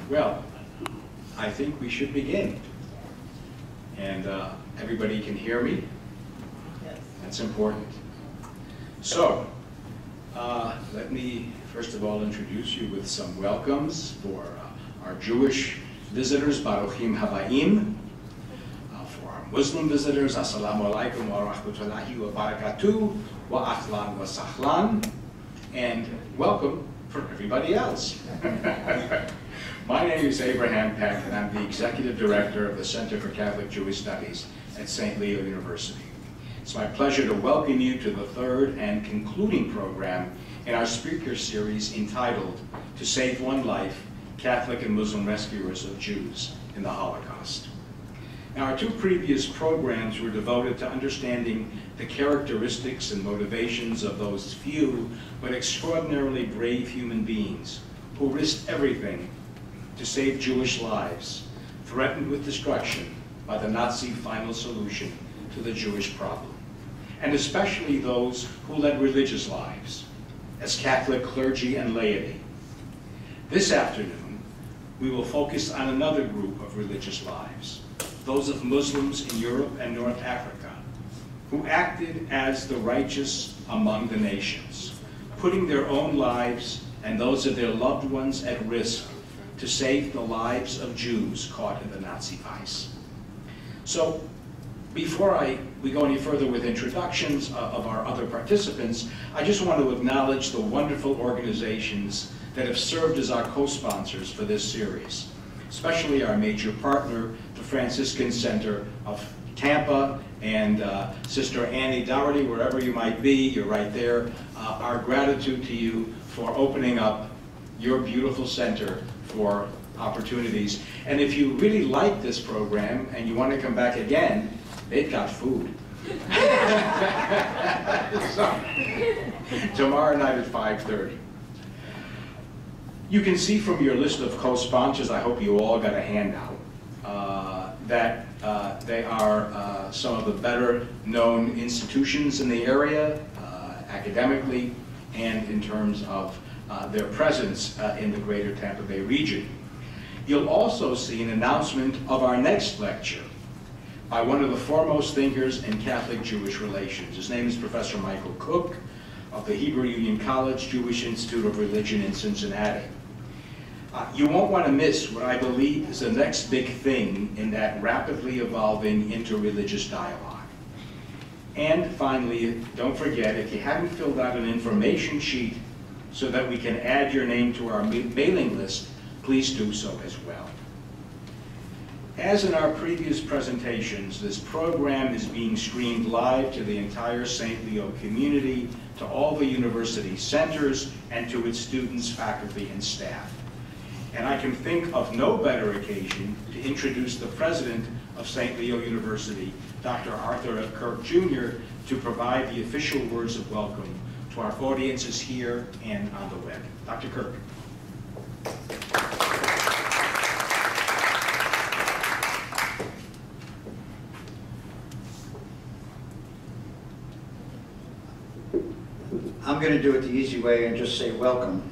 Well, I think we should begin. And everybody can hear me? Yes. That's important. So, let me first of all introduce you with some welcomes for our Jewish visitors, Baruchim Habayim. For our Muslim visitors, Assalamu alaikum wa rahmatullahi wa barakatuh, wa ahlan wa sahlan. And welcome for everybody else. My name is Abraham Peck, and I'm the Executive Director of the Center for Catholic Jewish Studies at St. Leo University. It's my pleasure to welcome you to the third and concluding program in our speaker series entitled To Save One Life, Catholic and Muslim Rescuers of Jews in the Holocaust. Now, our two previous programs were devoted to understanding the characteristics and motivations of those few but extraordinarily brave human beings who risked everything to save Jewish lives, threatened with destruction by the Nazi final solution to the Jewish problem, and especially those who led religious lives as Catholic clergy and laity. This afternoon, we will focus on another group of religious lives, those of Muslims in Europe and North Africa, who acted as the righteous among the nations, putting their own lives and those of their loved ones at risk to save the lives of Jews caught in the Nazi vice. So, before we go any further with introductions of our other participants, I just want to acknowledge the wonderful organizations that have served as our co-sponsors for this series, especially our major partner, the Franciscan Center of Tampa, and Sister Annie Dougherty, wherever you might be, you're right there. Our gratitude to you for opening up your beautiful center for opportunities. And if you really like this program and you want to come back again, they've got food. So, tomorrow night at 5:30. You can see from your list of co-sponsors, I hope you all got a handout, that they are some of the better known institutions in the area, academically and in terms of their presence in the greater Tampa Bay region. You'll also see an announcement of our next lecture by one of the foremost thinkers in Catholic Jewish relations. His name is Professor Michael Cook of the Hebrew Union College Jewish Institute of Religion in Cincinnati. You won't want to miss what I believe is the next big thing in that rapidly evolving interreligious dialogue. And finally, don't forget, if you haven't filled out an information sheet so that we can add your name to our mailing list, please do so as well. As in our previous presentations, this program is being streamed live to the entire St. Leo community, to all the university centers, and to its students, faculty, and staff. And I can think of no better occasion to introduce the president of St. Leo University, Dr. Arthur F. Kirk, Jr., to provide the official words of welcome to our audiences here and on the web. Dr. Kirk. I'm going to do it the easy way and just say welcome.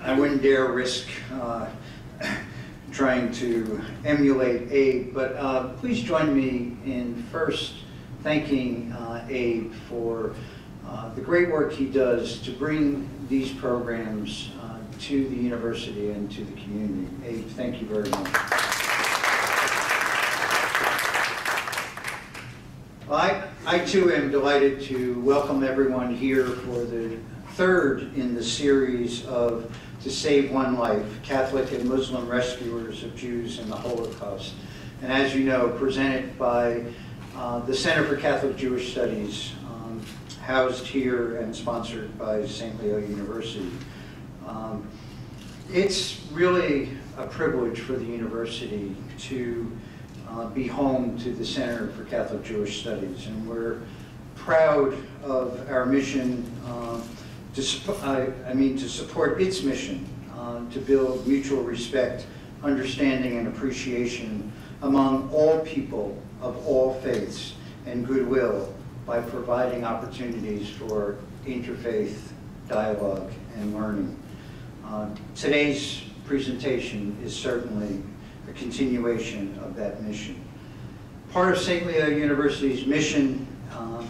I wouldn't dare risk trying to emulate Abe, but please join me in first thanking Abe for the great work he does to bring these programs to the university and to the community. Abe, thank you very much. I too am delighted to welcome everyone here for the third in the series of To Save One Life, Catholic and Muslim Rescuers of Jews in the Holocaust. And as you know, presented by the Center for Catholic Jewish Studies, housed here and sponsored by St. Leo University. It's really a privilege for the university to be home to the Center for Catholic Jewish Studies, and we're proud of our mission to support its mission to build mutual respect, understanding, and appreciation among all people of all faiths and goodwill by providing opportunities for interfaith dialogue and learning. Today's presentation is certainly a continuation of that mission. Part of St. Leo University's mission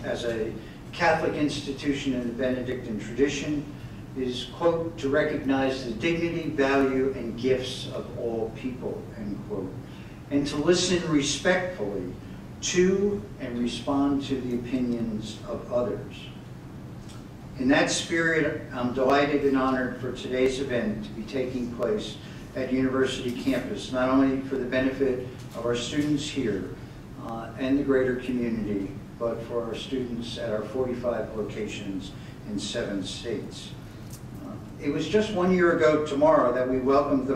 as a Catholic institution in the Benedictine tradition is, quote, to recognize the dignity, value, and gifts of all people, end quote, and to listen respectfully to and respond to the opinions of others. In that spirit, I'm delighted and honored for today's event to be taking place at University campus, not only for the benefit of our students here and the greater community, but for our students at our 45 locations in 7 states. It was just 1 year ago tomorrow that we welcomed for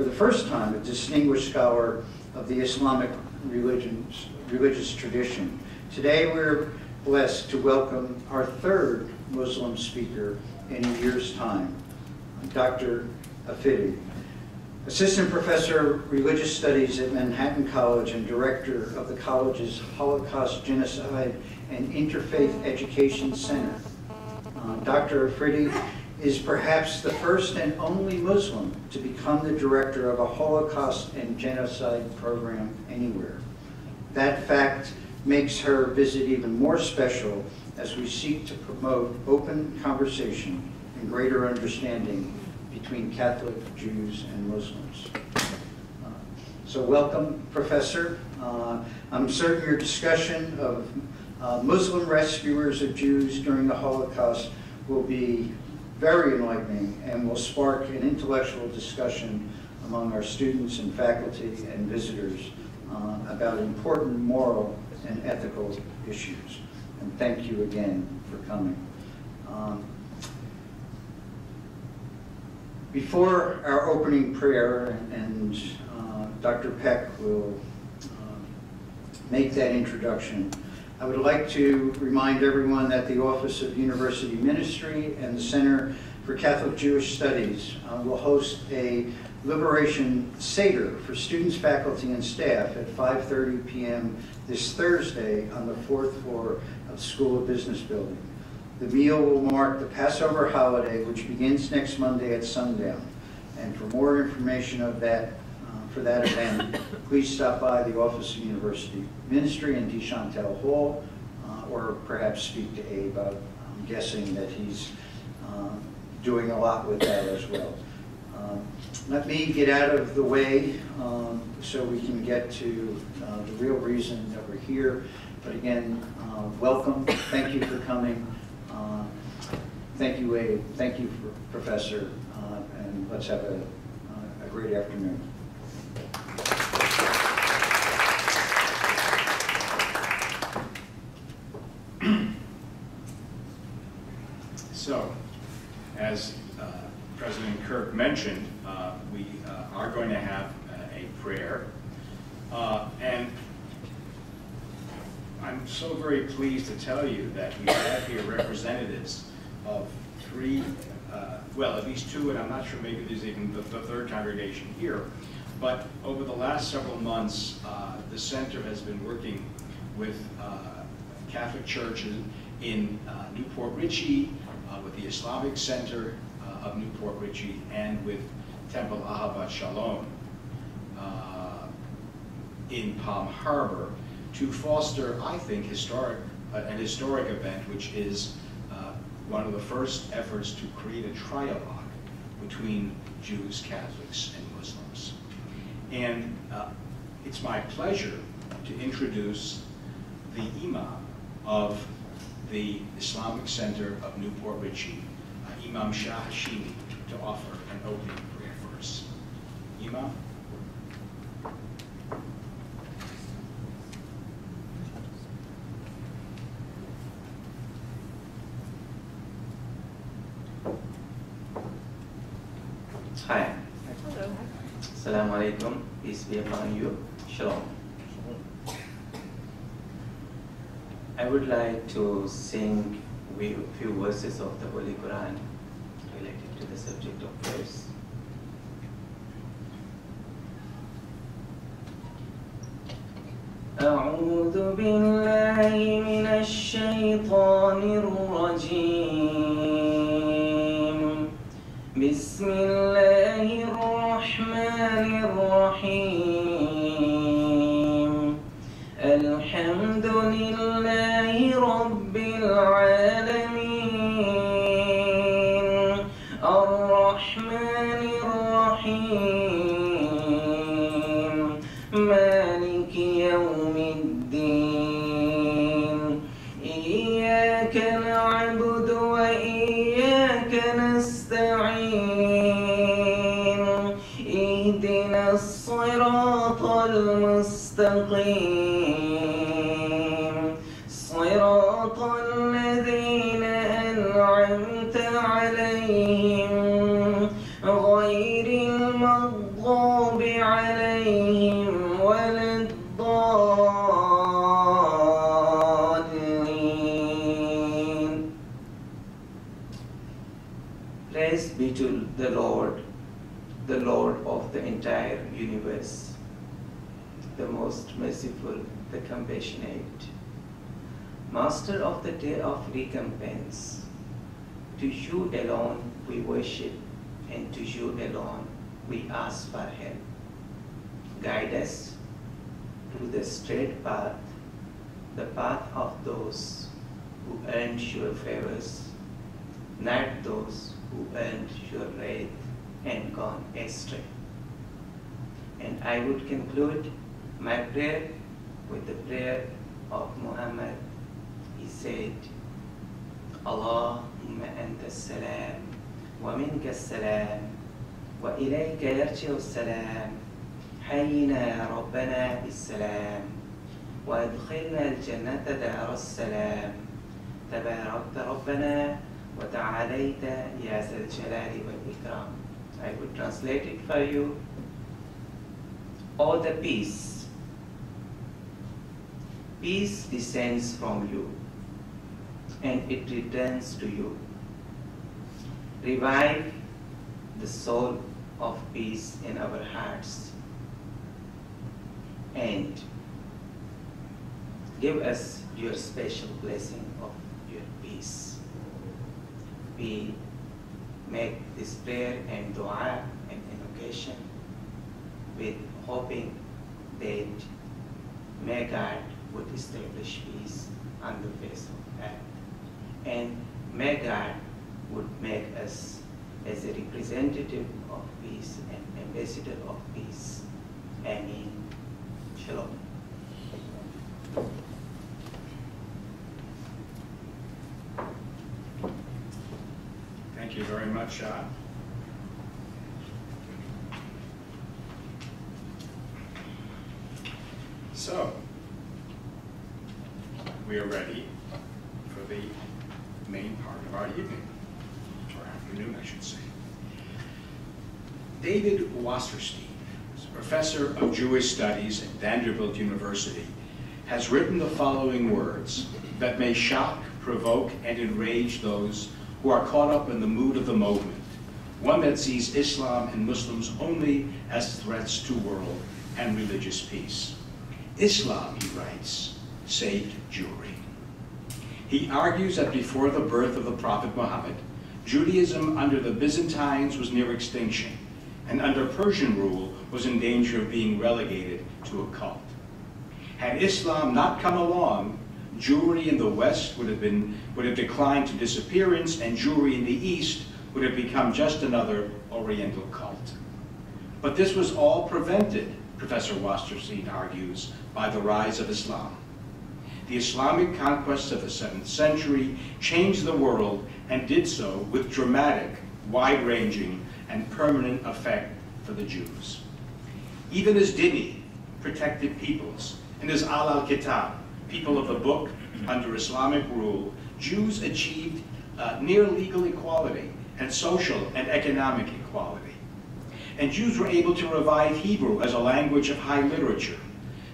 the first time, a distinguished scholar of the Islamic religious tradition. Today we're blessed to welcome our 3rd Muslim speaker in a year's time, Dr. Afridi, Assistant Professor of Religious Studies at Manhattan College and Director of the college's Holocaust, Genocide, and Interfaith Education Center. Dr. Afridi is perhaps the first and only Muslim to become the director of a Holocaust and genocide program anywhere. That fact makes her visit even more special as we seek to promote open conversation and greater understanding between Catholic, Jews, and Muslims. So welcome, Professor. I'm certain your discussion of Muslim rescuers of Jews during the Holocaust will be very enlightening and will spark an intellectual discussion among our students and faculty and visitors about important moral and ethical issues. And thank you again for coming. Before our opening prayer, and Dr. Peck will make that introduction, I would like to remind everyone that the Office of University Ministry and the Center for Catholic Jewish Studies will host a Liberation Seder for students, faculty, and staff at 5:30 p.m. this Thursday on the 4th floor of the School of Business building. The meal will mark the Passover holiday, which begins next Monday at sundown. And for more information of that, for that event, please stop by the Office of University Ministry in DeChantel Hall, or perhaps speak to Abe. I'm guessing that he's doing a lot with that as well. Let me get out of the way so we can get to the real reason that we're here. But again, welcome. Thank you for coming. Thank you, Abe. Thank you, Professor. And let's have a great afternoon. So, as President Kirk mentioned, we are going to have a prayer. And I'm so very pleased to tell you that we have here representatives of 3, well, at least 2, and I'm not sure, maybe there's even the 3rd congregation here. But over the last several months, the center has been working with Catholic churches in Newport Richey, with the Islamic Center of Newport Richey, and with Temple Ahavat Shalom in Palm Harbor to foster, I think, an historic event, which is one of the first efforts to create a trialogue between Jews, Catholics, and Muslims. And it's my pleasure to introduce the Imam of the Islamic Center of Newport Richey, Imam Shah Hashimi, to offer an opening prayer for us. Imam? Hi. Hello. Assalamu alaikum. Peace be upon you. Shalom. I would like to sing a few verses of the Holy Quran related to the subject of prayers. أعوذ بالله من الشيطان الرجيم بسم الله إياك نعبد وإياك نستعين اهدنا الصراط المستقيم صراط الذين أنعمت عليهم غير المغضوب عليهم ولا الضالين. Praise be to the Lord of the entire universe, the most merciful, the compassionate, Master of the day of recompense. To you alone we worship, and to you alone we ask for help. Guide us to the straight path, the path of those who earned your favors, not those who earned your wrath and gone astray. And I would conclude my prayer with the prayer of Muhammad. He said, Allahumma anta as-salam wa minka as-salam wa ilayka yarji'u as-salam hayyina ya rabbana bis-salam wa adkhilna al-jannata dar as-salam tabarakta rabbana wa ta'alayta ya zal jalali wal ikram. I would translate it for you. O the peace. Peace descends from you, and it returns to you. Revive the soul of peace in our hearts, and give us your special blessing of your peace. We make this prayer and dua and invocation with hoping that may God would establish peace on the face of earth, and may God would make us as a representative of peace and ambassador of peace. Amen. Shalom. Thank you very much. So, we are ready for the main part of our evening, or afternoon, I should say. David Wasserstein, professor of Jewish studies at Vanderbilt University, has written the following words that may shock, provoke, and enrage those who are caught up in the mood of the moment, one that sees Islam and Muslims only as threats to world and religious peace. Islam, he writes, saved Jewry. He argues that before the birth of the Prophet Muhammad, Judaism under the Byzantines was near extinction, and under Persian rule was in danger of being relegated to a cult. Had Islam not come along, Jewry in the West would have declined to disappearance, and Jewry in the East would have become just another Oriental cult. But this was all prevented, Professor Wasserstein argues, by the rise of Islam. The Islamic conquests of the 7th century changed the world, and did so with dramatic, wide-ranging, and permanent effect for the Jews. Even as Dhimmi, protected peoples, and as al-Kitab, people of the book under Islamic rule, Jews achieved near legal equality and social and economic equality. And Jews were able to revive Hebrew as a language of high literature,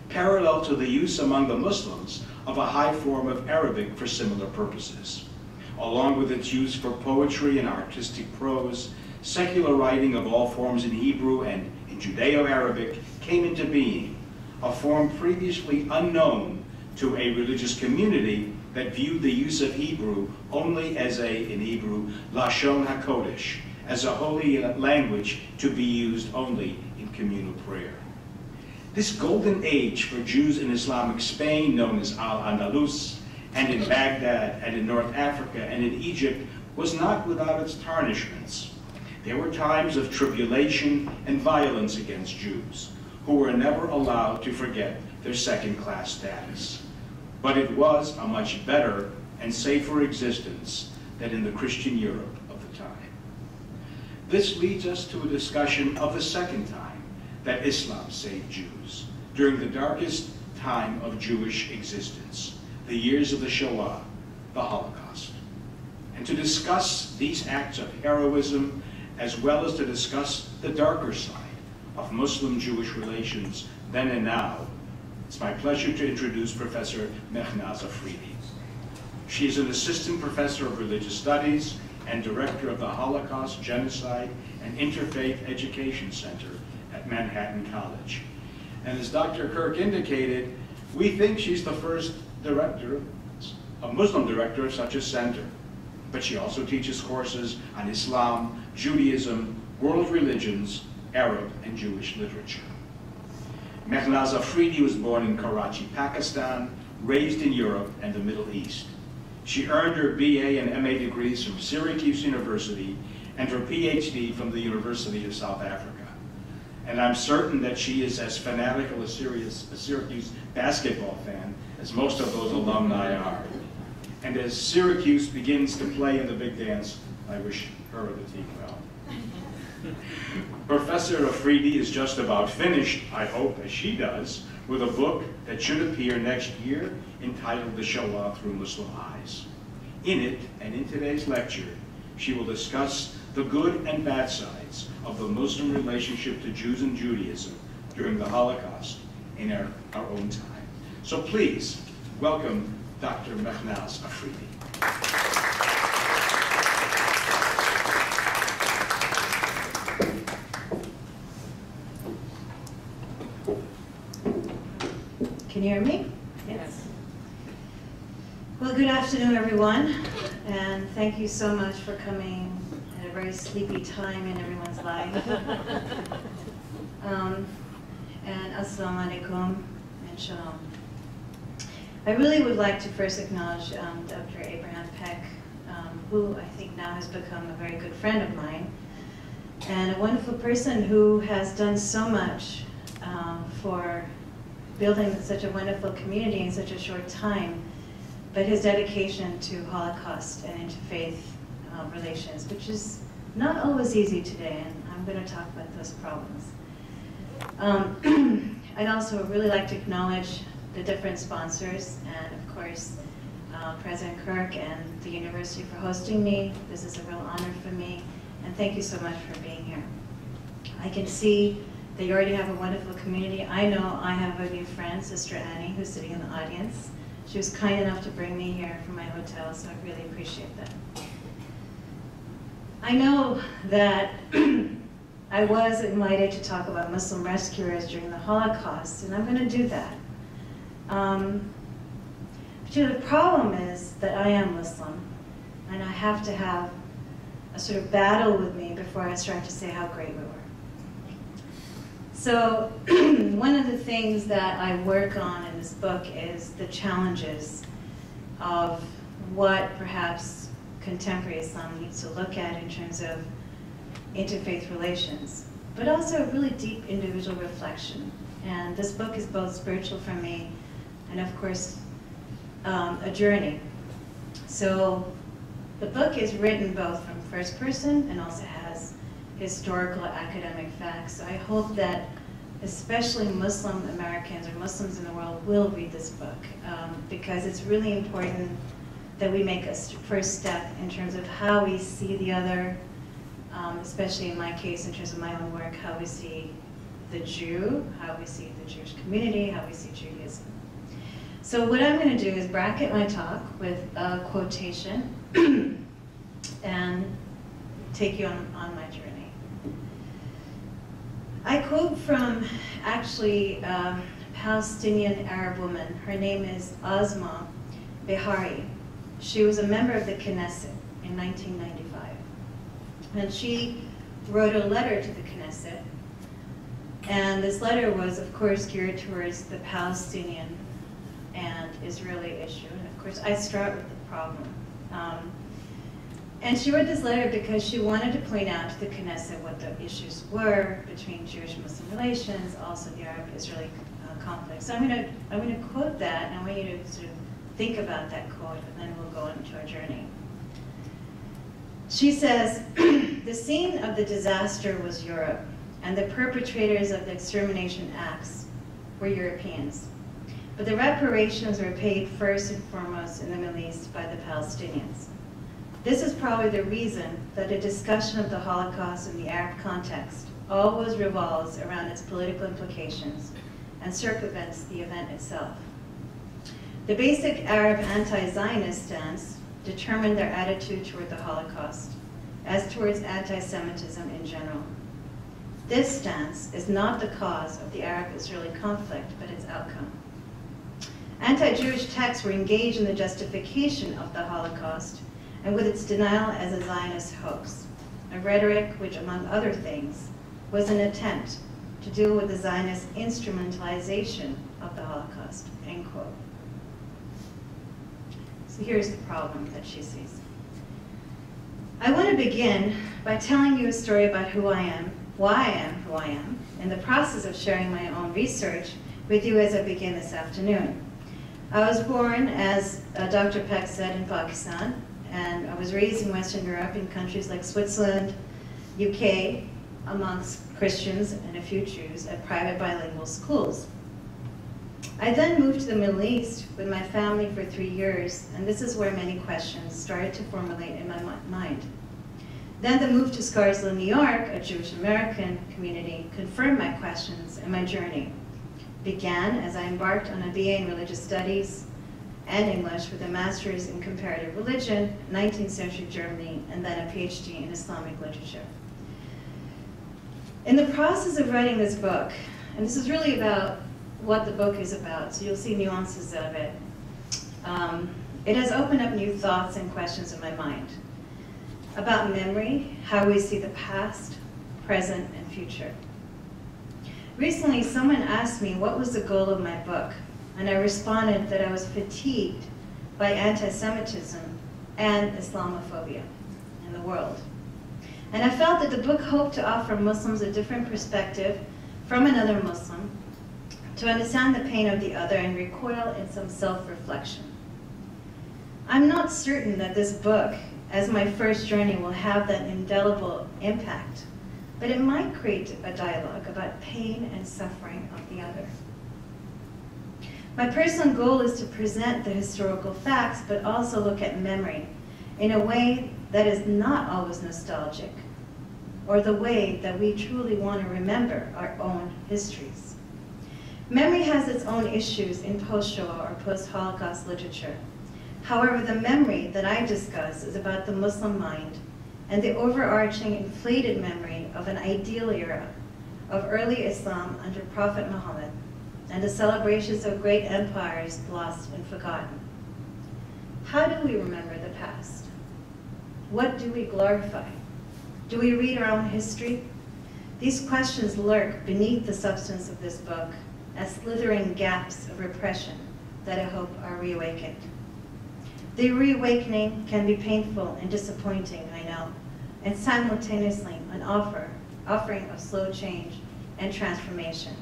parallel to the use among the Muslims of a high form of Arabic for similar purposes. Along with its use for poetry and artistic prose, secular writing of all forms in Hebrew and in Judeo-Arabic came into being, a form previously unknown to a religious community that viewed the use of Hebrew only as in Hebrew, Lashon HaKodesh, as a holy language to be used only in communal prayer. This golden age for Jews in Islamic Spain, known as Al-Andalus, and in Baghdad, and in North Africa, and in Egypt, was not without its tarnishments. There were times of tribulation and violence against Jews, who were never allowed to forget their second-class status. But it was a much better and safer existence than in the Christian Europe of the time. This leads us to a discussion of the second time that Islam saved Jews, during the darkest time of Jewish existence, the years of the Shoah, the Holocaust. And to discuss these acts of heroism, as well as to discuss the darker side of Muslim-Jewish relations then and now, it's my pleasure to introduce Professor Mehnaz Afridi. She is an assistant professor of religious studies and director of the Holocaust, Genocide, and Interfaith Education Center at Manhattan College. And as Dr. Kirk indicated, we think she's the first director, a Muslim director of such a center. But she also teaches courses on Islam, Judaism, world religions, Arab and Jewish literature. Mehnaz Afridi was born in Karachi, Pakistan, raised in Europe and the Middle East. She earned her BA and MA degrees from Syracuse University and her PhD from the University of South Africa. And I'm certain that she is as fanatical a Syracuse basketball fan as most of those alumni are. And as Syracuse begins to play in the big dance, I wish her or the team well. Professor Afridi is just about finished, I hope, as she does, with a book that should appear next year entitled The Shoah Through Muslim Eyes. In it, and in today's lecture, she will discuss the good and bad sides of the Muslim relationship to Jews and Judaism during the Holocaust in our own time. So please, welcome Dr. Mehnaz Afridi. Can you hear me? Yes. Well, good afternoon, everyone, and thank you so much for coming at a very sleepy time in everyone's life. And assalamu alaikum and shalom. I really would like to first acknowledge Dr. Abraham Peck, who I think now has become a very good friend of mine, and a wonderful person who has done so much for building such a wonderful community in such a short time, but his dedication to Holocaust and interfaith relations, which is not always easy today, and I'm going to talk about those problems. I'd also really like to acknowledge the different sponsors, and of course, President Kirk and the university for hosting me. This is a real honor for me, and thank you so much for being here. I can see that you already have a wonderful community. I know I have a new friend, Sister Annie, who's sitting in the audience. She was kind enough to bring me here from my hotel, so I really appreciate that. I know that I was invited to talk about Muslim rescuers during the Holocaust, and I'm going to do that. But you know, the problem is that I am Muslim, and I have to have a sort of battle with me before I start to say how great we were. So one of the things that I work on in this book is the challenges of what perhaps contemporary Islam needs to look at in terms of interfaith relations, but also a really deep individual reflection. And this book is both spiritual for me and, of course, a journey. So the book is written both from first person and also has historical academic facts. So I hope that especially Muslim Americans or Muslims in the world will read this book, because it's really important that we make a first step in terms of how we see the other, especially in my case, in terms of my own work, how we see the Jew, how we see the Jewish community, how we see Judaism. So what I'm going to do is bracket my talk with a quotation and take you on my journey. I quote from, actually, a Palestinian Arab woman. Her name is Asma Behari. She was a member of the Knesset in 1995. And she wrote a letter to the Knesset. And this letter was, of course, geared towards the Palestinian and Israeli issue. And of course, I start with the problem. And she wrote this letter because she wanted to point out to the Knesset what the issues were between Jewish-Muslim relations, also the Arab-Israeli conflict. So I'm going to quote that, and I want you to sort of think about that quote, and then we'll go into our journey. She says, the scene of the disaster was Europe, and the perpetrators of the extermination acts were Europeans. But the reparations were paid first and foremost in the Middle East by the Palestinians. This is probably the reason that a discussion of the Holocaust in the Arab context always revolves around its political implications and circumvents the event itself. The basic Arab anti-Zionist stance determined their attitude toward the Holocaust, as towards anti-Semitism in general. This stance is not the cause of the Arab-Israeli conflict, but its outcome. Anti-Jewish texts were engaged in the justification of the Holocaust and with its denial as a Zionist hoax, a rhetoric which, among other things, was an attempt to deal with the Zionist instrumentalization of the Holocaust, end quote. So here's the problem that she sees. I want to begin by telling you a story about who I am, why I am who I am, in the process of sharing my own research with you as I begin this afternoon. I was born, as Dr. Peck said, in Pakistan, and I was raised in Western Europe in countries like Switzerland, UK, amongst Christians and a few Jews at private bilingual schools. I then moved to the Middle East with my family for 3 years, and this is where many questions started to formulate in my mind. Then the move to Scarsdale, New York, a Jewish American community, confirmed my questions, and my journey began as I embarked on a BA in Religious Studies and English with a master's in Comparative Religion, 19th century Germany, and then a PhD in Islamic Literature. In the process of writing this book, and this is really about what the book is about, so you'll see nuances of it, it has opened up new thoughts and questions in my mind about memory, how we see the past, present, and future. Recently, someone asked me what was the goal of my book, and I responded that I was fatigued by anti-Semitism and Islamophobia in the world. And I felt that the book hoped to offer Muslims a different perspective from another Muslim, to understand the pain of the other and recoil in some self-reflection. I'm not certain that this book, as my first journey, will have that indelible impact, but it might create a dialogue about pain and suffering of the other. My personal goal is to present the historical facts, but also look at memory in a way that is not always nostalgic, or the way that we truly want to remember our own histories. Memory has its own issues in post-Shoah or post-Holocaust literature. However, the memory that I discuss is about the Muslim mind and the overarching inflated memory of an ideal era of early Islam under Prophet Muhammad and the celebrations of great empires lost and forgotten. How do we remember the past? What do we glorify? Do we read our own history? These questions lurk beneath the substance of this book as slithering gaps of repression that I hope are reawakened. The reawakening can be painful and disappointing, I know, and simultaneously an offering of slow change and transformation.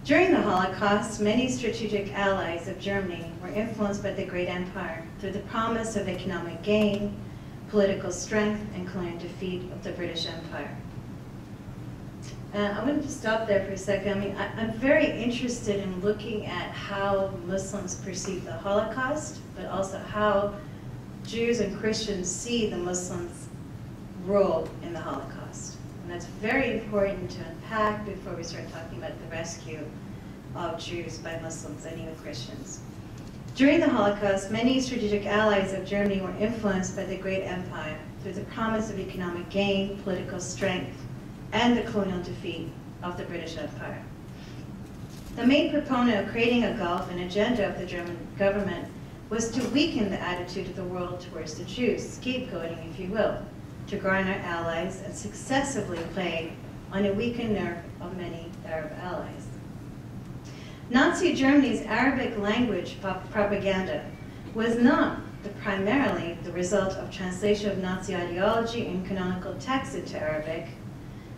During the Holocaust, many strategic allies of Germany were influenced by the Great Empire through the promise of economic gain, political strength, and colonial defeat of the British Empire. I wanted to stop there for a second. I mean, I'm very interested in looking at how Muslims perceive the Holocaust, but also how Jews and Christians see the Muslims' role in the Holocaust. And that's very important to unpack before we start talking about the rescue of Jews by Muslims and even Christians. During the Holocaust, many strategic allies of Germany were influenced by the Great Empire through the promise of economic gain, political strength, and the colonial defeat of the British Empire. The main proponent of creating a Gulf and agenda of the German government was to weaken the attitude of the world towards the Jews, scapegoating, if you will, to garner allies and successively play on a weakened nerve of many Arab allies. Nazi Germany's Arabic language propaganda was not primarily the result of translation of Nazi ideology and canonical texts into Arabic,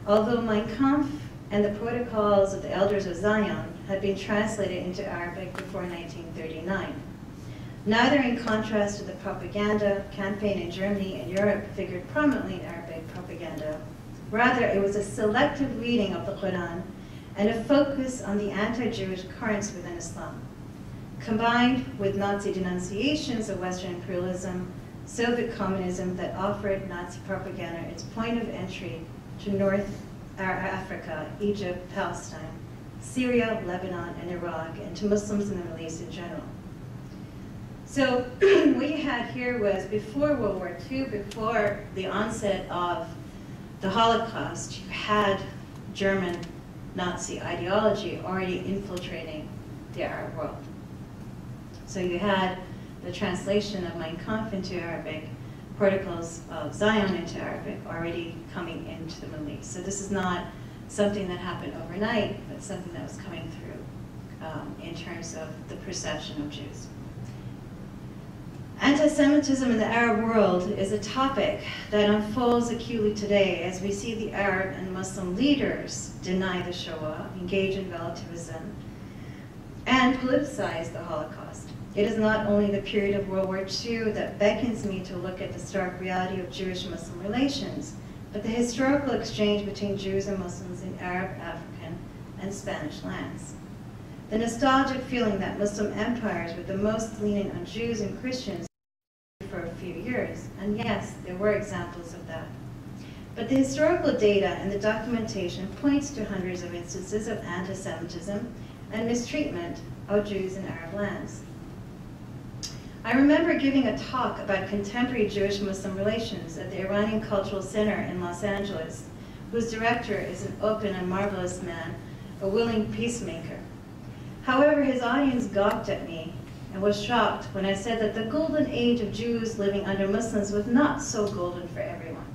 although Mein Kampf and the Protocols of the Elders of Zion had been translated into Arabic before 1939. Neither, in contrast to the propaganda campaign in Germany and Europe, figured prominently in Arabic propaganda. Rather, it was a selective reading of the Quran and a focus on the anti-Jewish currents within Islam, combined with Nazi denunciations of Western imperialism, Soviet communism that offered Nazi propaganda its point of entry to North Africa, Egypt, Palestine, Syria, Lebanon, and Iraq, and to Muslims in the Middle East in general. So what you had here was before World War II, before the onset of the Holocaust, you had German Nazi ideology already infiltrating the Arab world. So you had the translation of Mein Kampf into Arabic, Particles of Zion into Arabic already coming into the Middle East. So this is not something that happened overnight, but something that was coming through in terms of the perception of Jews. Anti-Semitism in the Arab world is a topic that unfolds acutely today as we see the Arab and Muslim leaders deny the Shoah, engage in relativism, and politicize the Holocaust. It is not only the period of World War II that beckons me to look at the stark reality of Jewish-Muslim relations, but the historical exchange between Jews and Muslims in Arab, African, and Spanish lands. The nostalgic feeling that Muslim empires were the most lenient on Jews and Christians for a few years, and yes, there were examples of that. But the historical data and the documentation points to hundreds of instances of anti-Semitism and mistreatment of Jews in Arab lands. I remember giving a talk about contemporary Jewish-Muslim relations at the Iranian Cultural Center in Los Angeles, whose director is an open and marvelous man, a willing peacemaker. However, his audience gawked at me and was shocked when I said that the golden age of Jews living under Muslims was not so golden for everyone.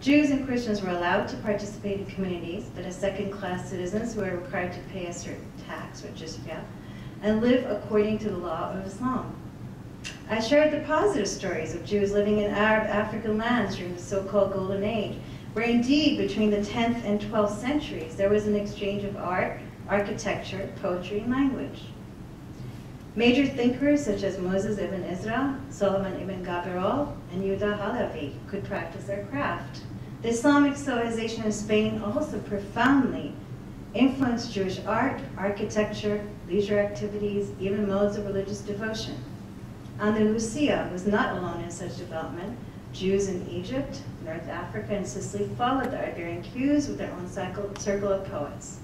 Jews and Christians were allowed to participate in communities, but as second-class citizens who were required to pay a certain tax, or jizya, and live according to the law of Islam. I shared the positive stories of Jews living in Arab African lands during the so-called Golden Age, where indeed between the 10th and 12th centuries there was an exchange of art, architecture, poetry, and language. Major thinkers such as Moses ibn Ezra, Solomon ibn Gabirol, and Yehuda Halevi could practice their craft. The Islamic civilization in Spain also profoundly influenced Jewish art, architecture, leisure activities, even modes of religious devotion. Andalusia was not alone in such development. Jews in Egypt, North Africa, and Sicily followed the Iberian cues with their own circle of poets.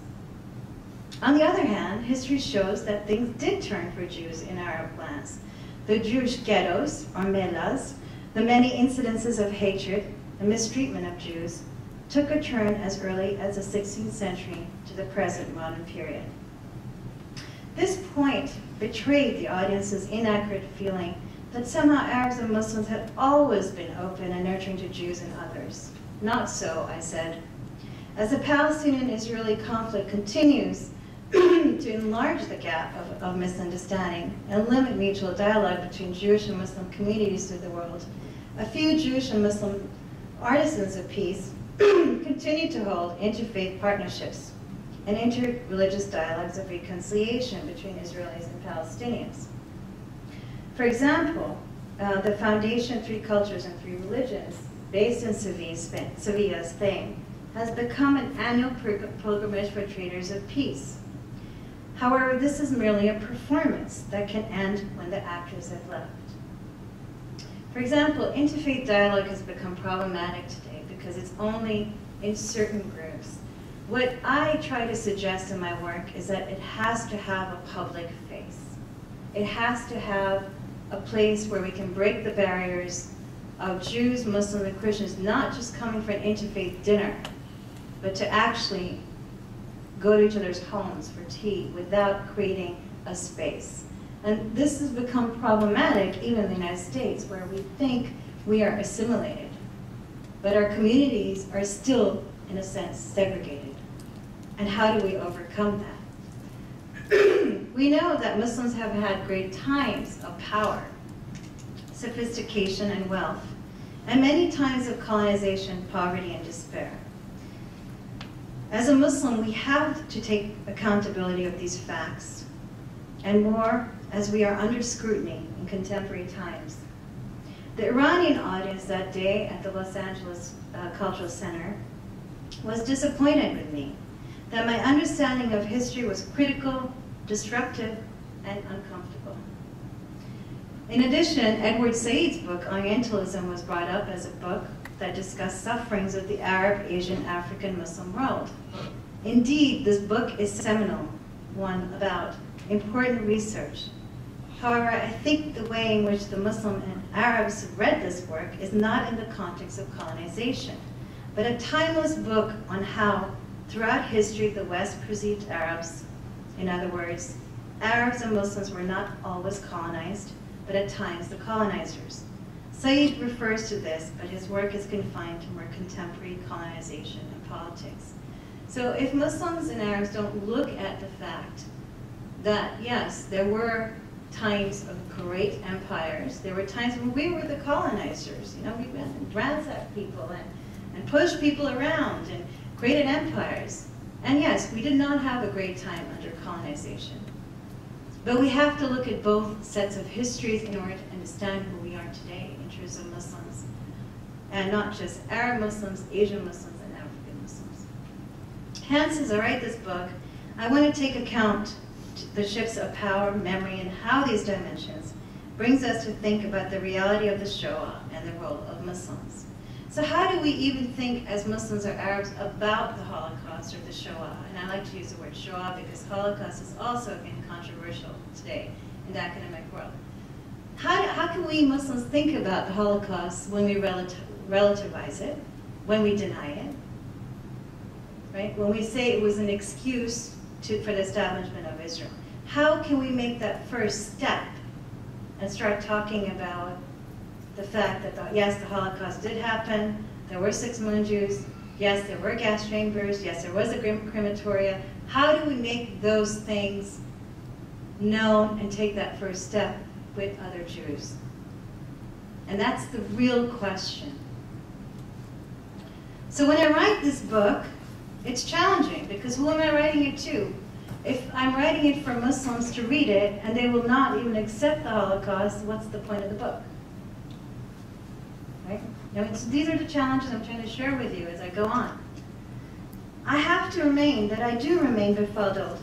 On the other hand, history shows that things did turn for Jews in Arab lands. The Jewish ghettos, or melas, the many incidences of hatred and mistreatment of Jews, took a turn as early as the 16th century to the present modern period. This point betrayed the audience's inaccurate feeling that somehow Arabs and Muslims had always been open and nurturing to Jews and others. Not so, I said. As the Palestinian-Israeli conflict continues to enlarge the gap of misunderstanding and limit mutual dialogue between Jewish and Muslim communities through the world, a few Jewish and Muslim artisans of peace continue to hold interfaith partnerships and inter-religious dialogues of reconciliation between Israelis and Palestinians. For example, the Foundation Three Cultures and Three Religions, based in Sevilla, Spain, has become an annual pilgrimage for traders of peace. However, this is merely a performance that can end when the actors have left. For example, interfaith dialogue has become problematic today because it's only in certain groups. What I try to suggest in my work is that it has to have a public face. It has to have a place where we can break the barriers of Jews, Muslims, and Christians, not just coming for an interfaith dinner, but to actually go to each other's homes for tea without creating a space. And this has become problematic even in the United States, where we think we are assimilated, but our communities are still, in a sense, segregated. And how do we overcome that? We know that Muslims have had great times of power, sophistication, and wealth, and many times of colonization, poverty, and despair. As a Muslim, we have to take accountability of these facts, and more as we are under scrutiny in contemporary times. The Iranian audience that day at the Los Angeles Cultural Center was disappointed with me, that my understanding of history was critical, disruptive, and uncomfortable. In addition, Edward Said's book, Orientalism, was brought up as a book that discussed sufferings of the Arab, Asian, African, Muslim world. Indeed, this book is seminal, one about important research. However, I think the way in which the Muslim and Arabs read this work is not in the context of colonization, but a timeless book on how, throughout history, the West perceived Arabs. In other words, Arabs and Muslims were not always colonized, but at times the colonizers. Said refers to this, but his work is confined to more contemporary colonization and politics. So if Muslims and Arabs don't look at the fact that, yes, there were times of great empires, there were times when we were the colonizers, you know, we went and ransacked people and pushed people around and created empires. And yes, we did not have a great time under colonization. But we have to look at both sets of histories in order to understand who we are today in terms of Muslims, and not just Arab Muslims, Asian Muslims, and African Muslims. Hence, as I write this book, I want to take account of the shifts of power, memory, and how these dimensions brings us to think about the reality of the Shoah and the role of Muslims. So how do we even think as Muslims or Arabs about the Holocaust or the Shoah? And I like to use the word Shoah because Holocaust is also again controversial today in the academic world. How can we Muslims think about the Holocaust when we relativize it, when we deny it, right? When we say it was an excuse for the establishment of Israel? How can we make that first step and start talking about the fact that, yes, the Holocaust did happen, there were 6 million Jews, yes, there were gas chambers, yes, there was a crematoria. How do we make those things known and take that first step with other Jews? And that's the real question. So when I write this book, it's challenging because who am I writing it to? If I'm writing it for Muslims to read it and they will not even accept the Holocaust, what's the point of the book? Right? Now, these are the challenges I'm trying to share with you as I go on. I have to remain, that I do remain befuddled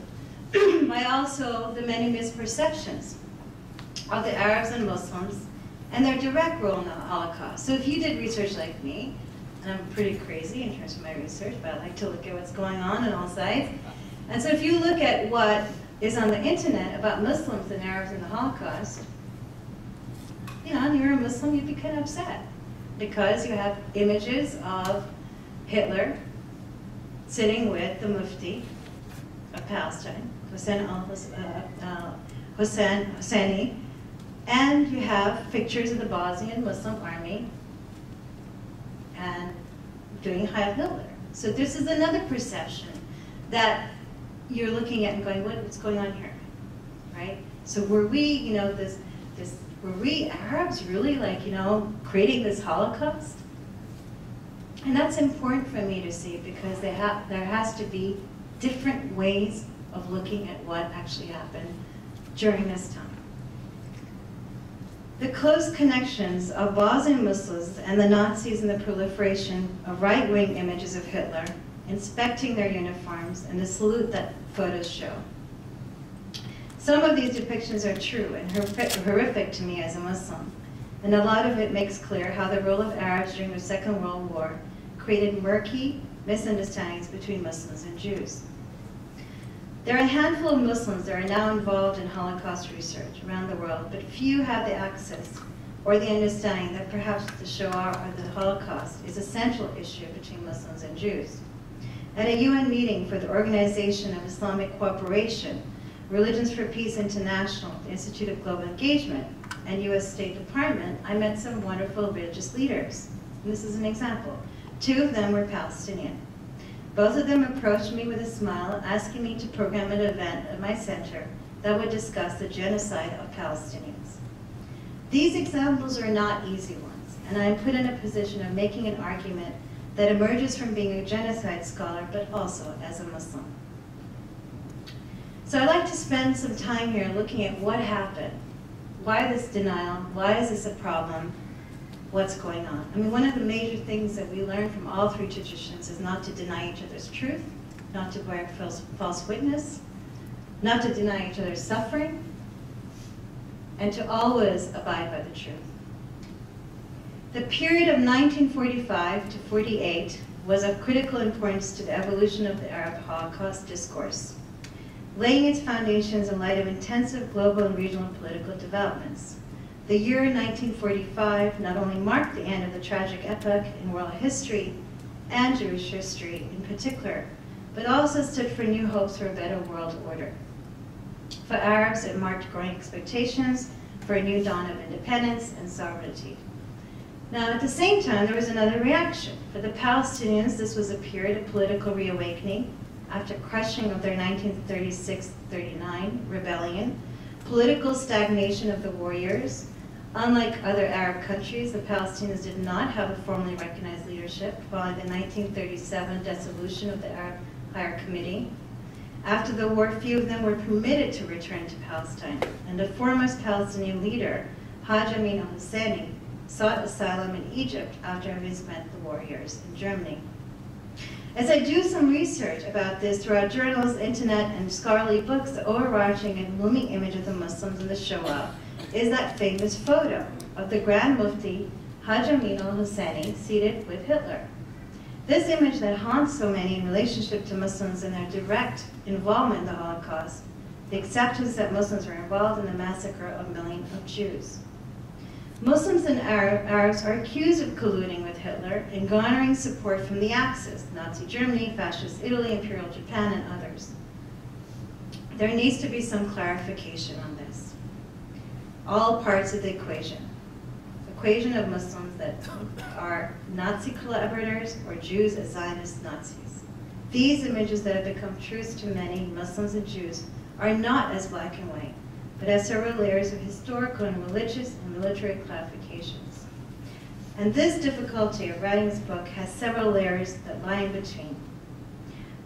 by also the many misperceptions of the Arabs and Muslims and their direct role in the Holocaust. So if you did research like me, and I'm pretty crazy in terms of my research, but I like to look at what's going on all sides. And so if you look at what is on the internet about Muslims and Arabs in the Holocaust, you know, and you're a Muslim, you'd be kind of upset because you have images of Hitler sitting with the Mufti of Palestine, Hosseini, and you have pictures of the Bosnian Muslim army and doing Heil Hitler. So this is another perception that you're looking at and going, what's going on here, right? So were we, you know, were we Arabs really, like, you know, creating this Holocaust? And that's important for me to see because there has to be different ways of looking at what actually happened during this time. The close connections of Bosnian Muslims and the Nazis and the proliferation of right-wing images of Hitler, inspecting their uniforms, and the salute that photos show. Some of these depictions are true and horrific to me as a Muslim, and a lot of it makes clear how the role of Arabs during the Second World War created murky misunderstandings between Muslims and Jews. There are a handful of Muslims that are now involved in Holocaust research around the world, but few have the access or the understanding that perhaps the Shoah or the Holocaust is a central issue between Muslims and Jews. At a UN meeting for the Organization of Islamic Cooperation, Religions for Peace International, the Institute of Global Engagement, and US State Department, I met some wonderful religious leaders. And this is an example. 2 of them were Palestinian. Both of them approached me with a smile, asking me to program an event at my center that would discuss the genocide of Palestinians. These examples are not easy ones, and I am put in a position of making an argument that emerges from being a genocide scholar, but also as a Muslim. So I'd like to spend some time here looking at what happened. Why this denial? Why is this a problem? What's going on? I mean, one of the major things that we learn from all three traditions is not to deny each other's truth, not to bear false witness, not to deny each other's suffering, and to always abide by the truth. The period of 1945 to 48 was of critical importance to the evolution of the Arab Holocaust discourse, laying its foundations in light of intensive global and regional political developments. The year 1945 not only marked the end of the tragic epoch in world history and Jewish history in particular, but also stood for new hopes for a better world order. For Arabs, it marked growing expectations for a new dawn of independence and sovereignty. Now, at the same time, there was another reaction. For the Palestinians, this was a period of political reawakening after crushing of their 1936-39 rebellion, political stagnation of the war years. Unlike other Arab countries, the Palestinians did not have a formally recognized leadership following the 1937 dissolution of the Arab Higher Committee. After the war, few of them were permitted to return to Palestine, and the foremost Palestinian leader, Haj Amin al-Husseini, sought asylum in Egypt after having spent the war years in Germany. As I do some research about this throughout journals, internet, and scholarly books, the overarching and looming image of the Muslims in the Shoah is that famous photo of the Grand Mufti Haj Amin al-Husseini seated with Hitler. This image that haunts so many in relationship to Muslims and their direct involvement in the Holocaust, the acceptance that Muslims were involved in the massacre of millions of Jews. Muslims and Arabs are accused of colluding with Hitler and garnering support from the Axis, Nazi Germany, Fascist Italy, Imperial Japan, and others. There needs to be some clarification on this. All parts of the equation of Muslims that are Nazi collaborators or Jews as Zionist Nazis. These images that have become truths to many Muslims and Jews are not as black and white, but has several layers of historical and religious and military clarifications. And this difficulty of writing this book has several layers that lie in between.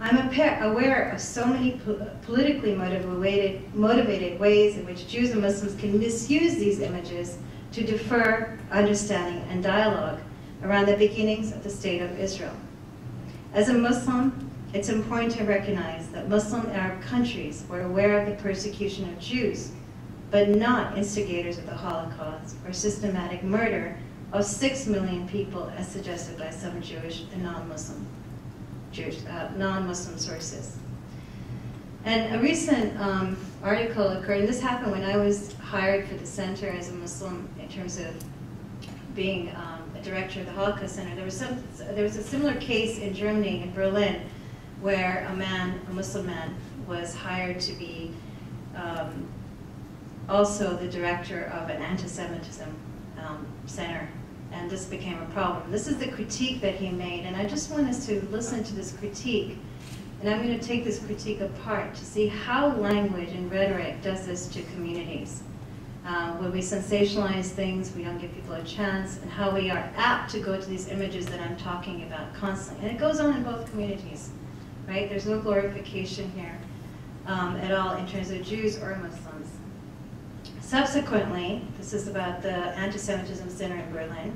I'm aware of so many politically motivated ways in which Jews and Muslims can misuse these images to defer understanding and dialogue around the beginnings of the State of Israel. As a Muslim, it's important to recognize that Muslim Arab countries were aware of the persecution of Jews, but not instigators of the Holocaust or systematic murder of 6 million people as suggested by some Jewish and non-Muslim sources. And a recent article occurred, and this happened when I was hired for the center as a Muslim in terms of being a director of the Holocaust Center. There was a similar case in Germany, in Berlin, where a Muslim man, was hired to be also the director of an anti-Semitism center, and this became a problem. This is the critique that he made, and I just want us to listen to this critique, and I'm going to take this critique apart to see how language and rhetoric does this to communities. When we sensationalize things, we don't give people a chance, and how we are apt to go to these images that I'm talking about constantly. And it goes on in both communities, right? There's no glorification here at all in terms of Jews or Muslims. Subsequently, this is about the Anti-Semitism Center in Berlin,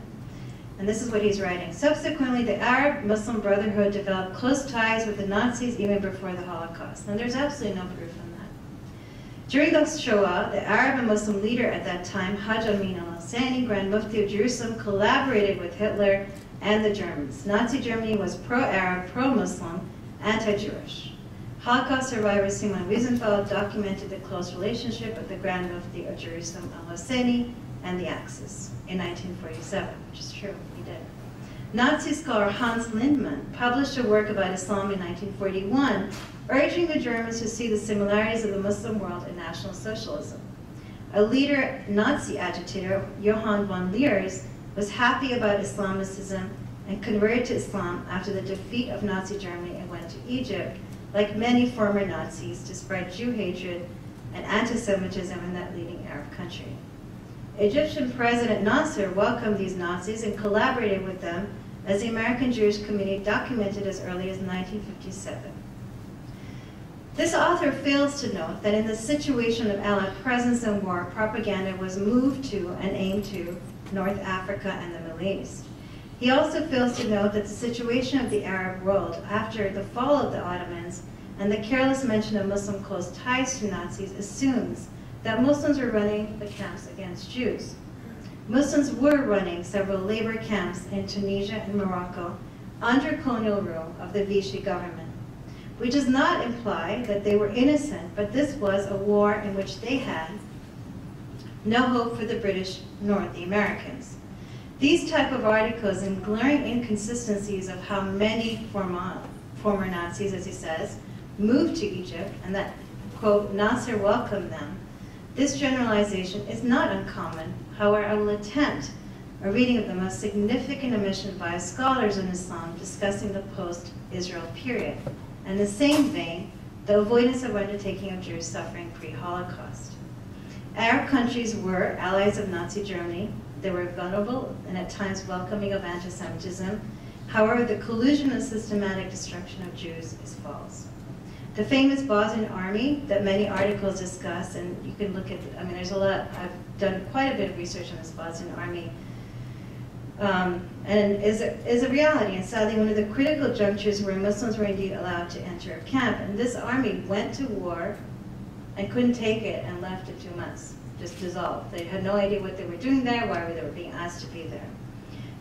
and this is what he's writing. Subsequently, the Arab-Muslim Brotherhood developed close ties with the Nazis even before the Holocaust. And there's absolutely no proof in that. During the Shoah, the Arab and Muslim leader at that time, Haj Amin al-Husseini, Grand Mufti of Jerusalem, collaborated with Hitler and the Germans. Nazi Germany was pro-Arab, pro-Muslim, anti-Jewish. Holocaust survivor Simon Wiesenfeld documented the close relationship of the Grand Mufti of Jerusalem al-Husseini and the Axis in 1947, which is true, he did. Nazi scholar Hans Lindmann published a work about Islam in 1941, urging the Germans to see the similarities of the Muslim world in National Socialism. A leader Nazi agitator, Johann von Leers, was happy about Islamicism and converted to Islam after the defeat of Nazi Germany and went to Egypt, like many former Nazis, to spread Jew hatred and anti-Semitism in that leading Arab country. Egyptian President Nasser welcomed these Nazis and collaborated with them as the American Jewish community documented as early as 1957. This author fails to note that in the situation of Allied presence and war, propaganda was moved to and aimed to North Africa and the Middle East. He also fails to note that the situation of the Arab world after the fall of the Ottomans and the careless mention of Muslim close ties to Nazis assumes that Muslims were running the camps against Jews. Muslims were running several labor camps in Tunisia and Morocco under colonial rule of the Vichy government, which does not imply that they were innocent, but this was a war in which they had no hope for the British nor the Americans. These type of articles and glaring inconsistencies of how many former Nazis, as he says, moved to Egypt and that, quote, Nasser welcomed them, this generalization is not uncommon. However, I will attempt a reading of the most significant omission by scholars in Islam discussing the post-Israel period, and in the same vein, the avoidance of undertaking of Jews suffering pre-Holocaust. Arab countries were allies of Nazi Germany. They were vulnerable and at times welcoming of anti-Semitism. However, the collusion and systematic destruction of Jews is false. The famous Bosnian army that many articles discuss, and you can look at, I mean, there's a lot, I've done quite a bit of research on this Bosnian army, and is a reality. And sadly, one of the critical junctures where Muslims were indeed allowed to enter a camp. And this army went to war and couldn't take it and left in 2 months, just dissolved. They had no idea what they were doing there, why they were being asked to be there.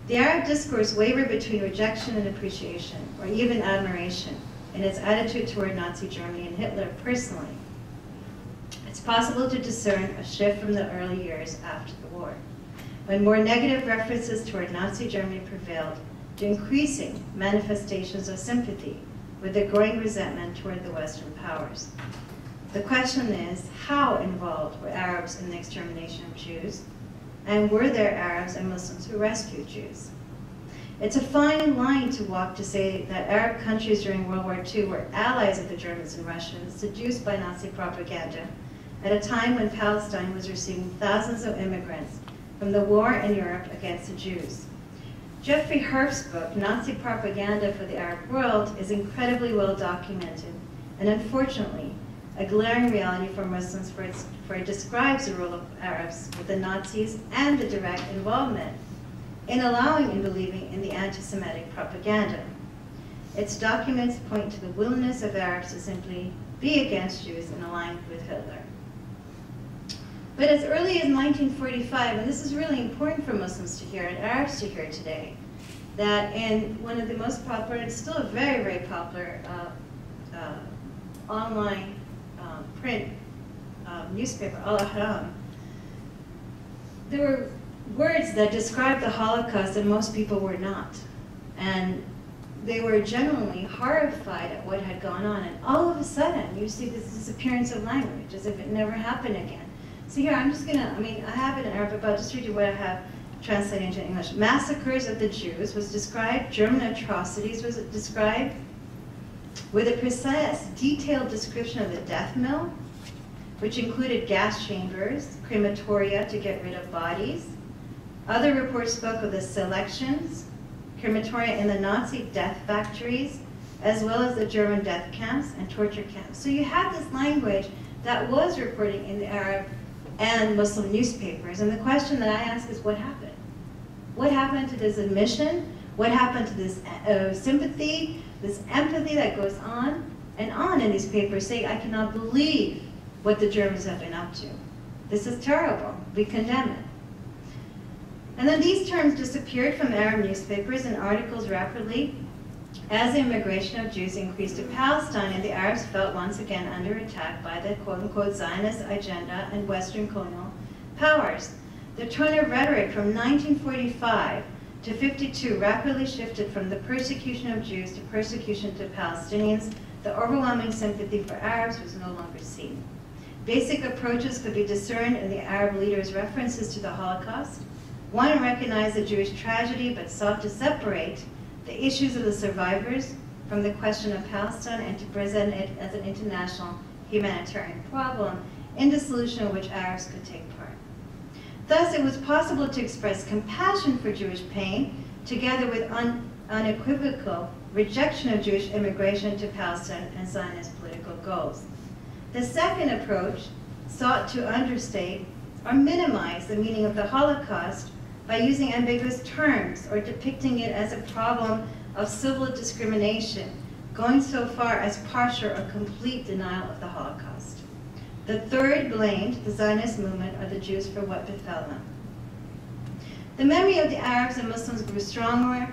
The Arab discourse wavered between rejection and appreciation, or even admiration, in its attitude toward Nazi Germany and Hitler personally. It's possible to discern a shift from the early years after the war, when more negative references toward Nazi Germany prevailed, to increasing manifestations of sympathy with the growing resentment toward the Western powers. The question is, how involved were Arabs in the extermination of Jews? And were there Arabs and Muslims who rescued Jews? It's a fine line to walk to say that Arab countries during World War II were allies of the Germans and Russians, seduced by Nazi propaganda, at a time when Palestine was receiving thousands of immigrants from the war in Europe against the Jews. Jeffrey Herf's book, Nazi Propaganda for the Arab World, is incredibly well documented, and unfortunately, a glaring reality for Muslims, for it describes the role of Arabs with the Nazis and the direct involvement in allowing and believing in the anti-Semitic propaganda. Its documents point to the willingness of Arabs to simply be against Jews and align with Hitler. But as early as 1945, and this is really important for Muslims to hear and Arabs to hear today, that in one of the most popular, it's still a very, very popular online print newspaper, Al-Ahram, there were words that described the Holocaust and most people were not. And they were genuinely horrified at what had gone on. And all of a sudden, you see this disappearance of language as if it never happened again. So here, I'm just gonna, I have it in Arabic, but I'll just read you what I have translated into English. Massacres of the Jews was described, German atrocities was described, with a precise, detailed description of the death mill, which included gas chambers, crematoria to get rid of bodies. Other reports spoke of the selections, crematoria in the Nazi death factories, as well as the German death camps and torture camps. So you have this language that was reported in the Arab and Muslim newspapers. And the question that I ask is, what happened? What happened to this admission? What happened to this sympathy, this empathy that goes on and on in these papers saying, I cannot believe what the Germans have been up to. This is terrible. We condemn it. And then these terms disappeared from Arab newspapers and articles rapidly as the immigration of Jews increased to Palestine, and the Arabs felt once again under attack by the quote-unquote Zionist agenda and Western colonial powers. The tone of rhetoric from 1945 to 52 rapidly shifted from the persecution of Jews to persecution to Palestinians. The overwhelming sympathy for Arabs was no longer seen. Basic approaches could be discerned in the Arab leaders' references to the Holocaust. One recognized the Jewish tragedy but sought to separate the issues of the survivors from the question of Palestine and to present it as an international humanitarian problem in the solution of which Arabs could take part. Thus, it was possible to express compassion for Jewish pain together with unequivocal rejection of Jewish immigration to Palestine and Zionist political goals. The second approach sought to understate or minimize the meaning of the Holocaust by using ambiguous terms or depicting it as a problem of civil discrimination, going so far as partial or complete denial of the Holocaust. The third blamed the Zionist movement or the Jews for what befell them. The memory of the Arabs and Muslims grew stronger,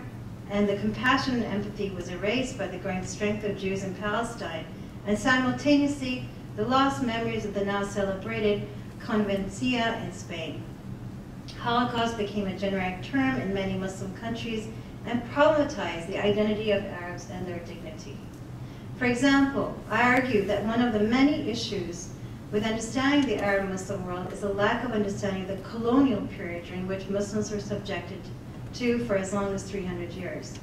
and the compassion and empathy was erased by the growing strength of Jews in Palestine, and simultaneously the lost memories of the now celebrated Convencia in Spain. Holocaust became a generic term in many Muslim countries and problematized the identity of Arabs and their dignity. For example, I argue that one of the many issues with understanding the Arab Muslim world is a lack of understanding of the colonial period during which Muslims were subjected to for as long as 300 years.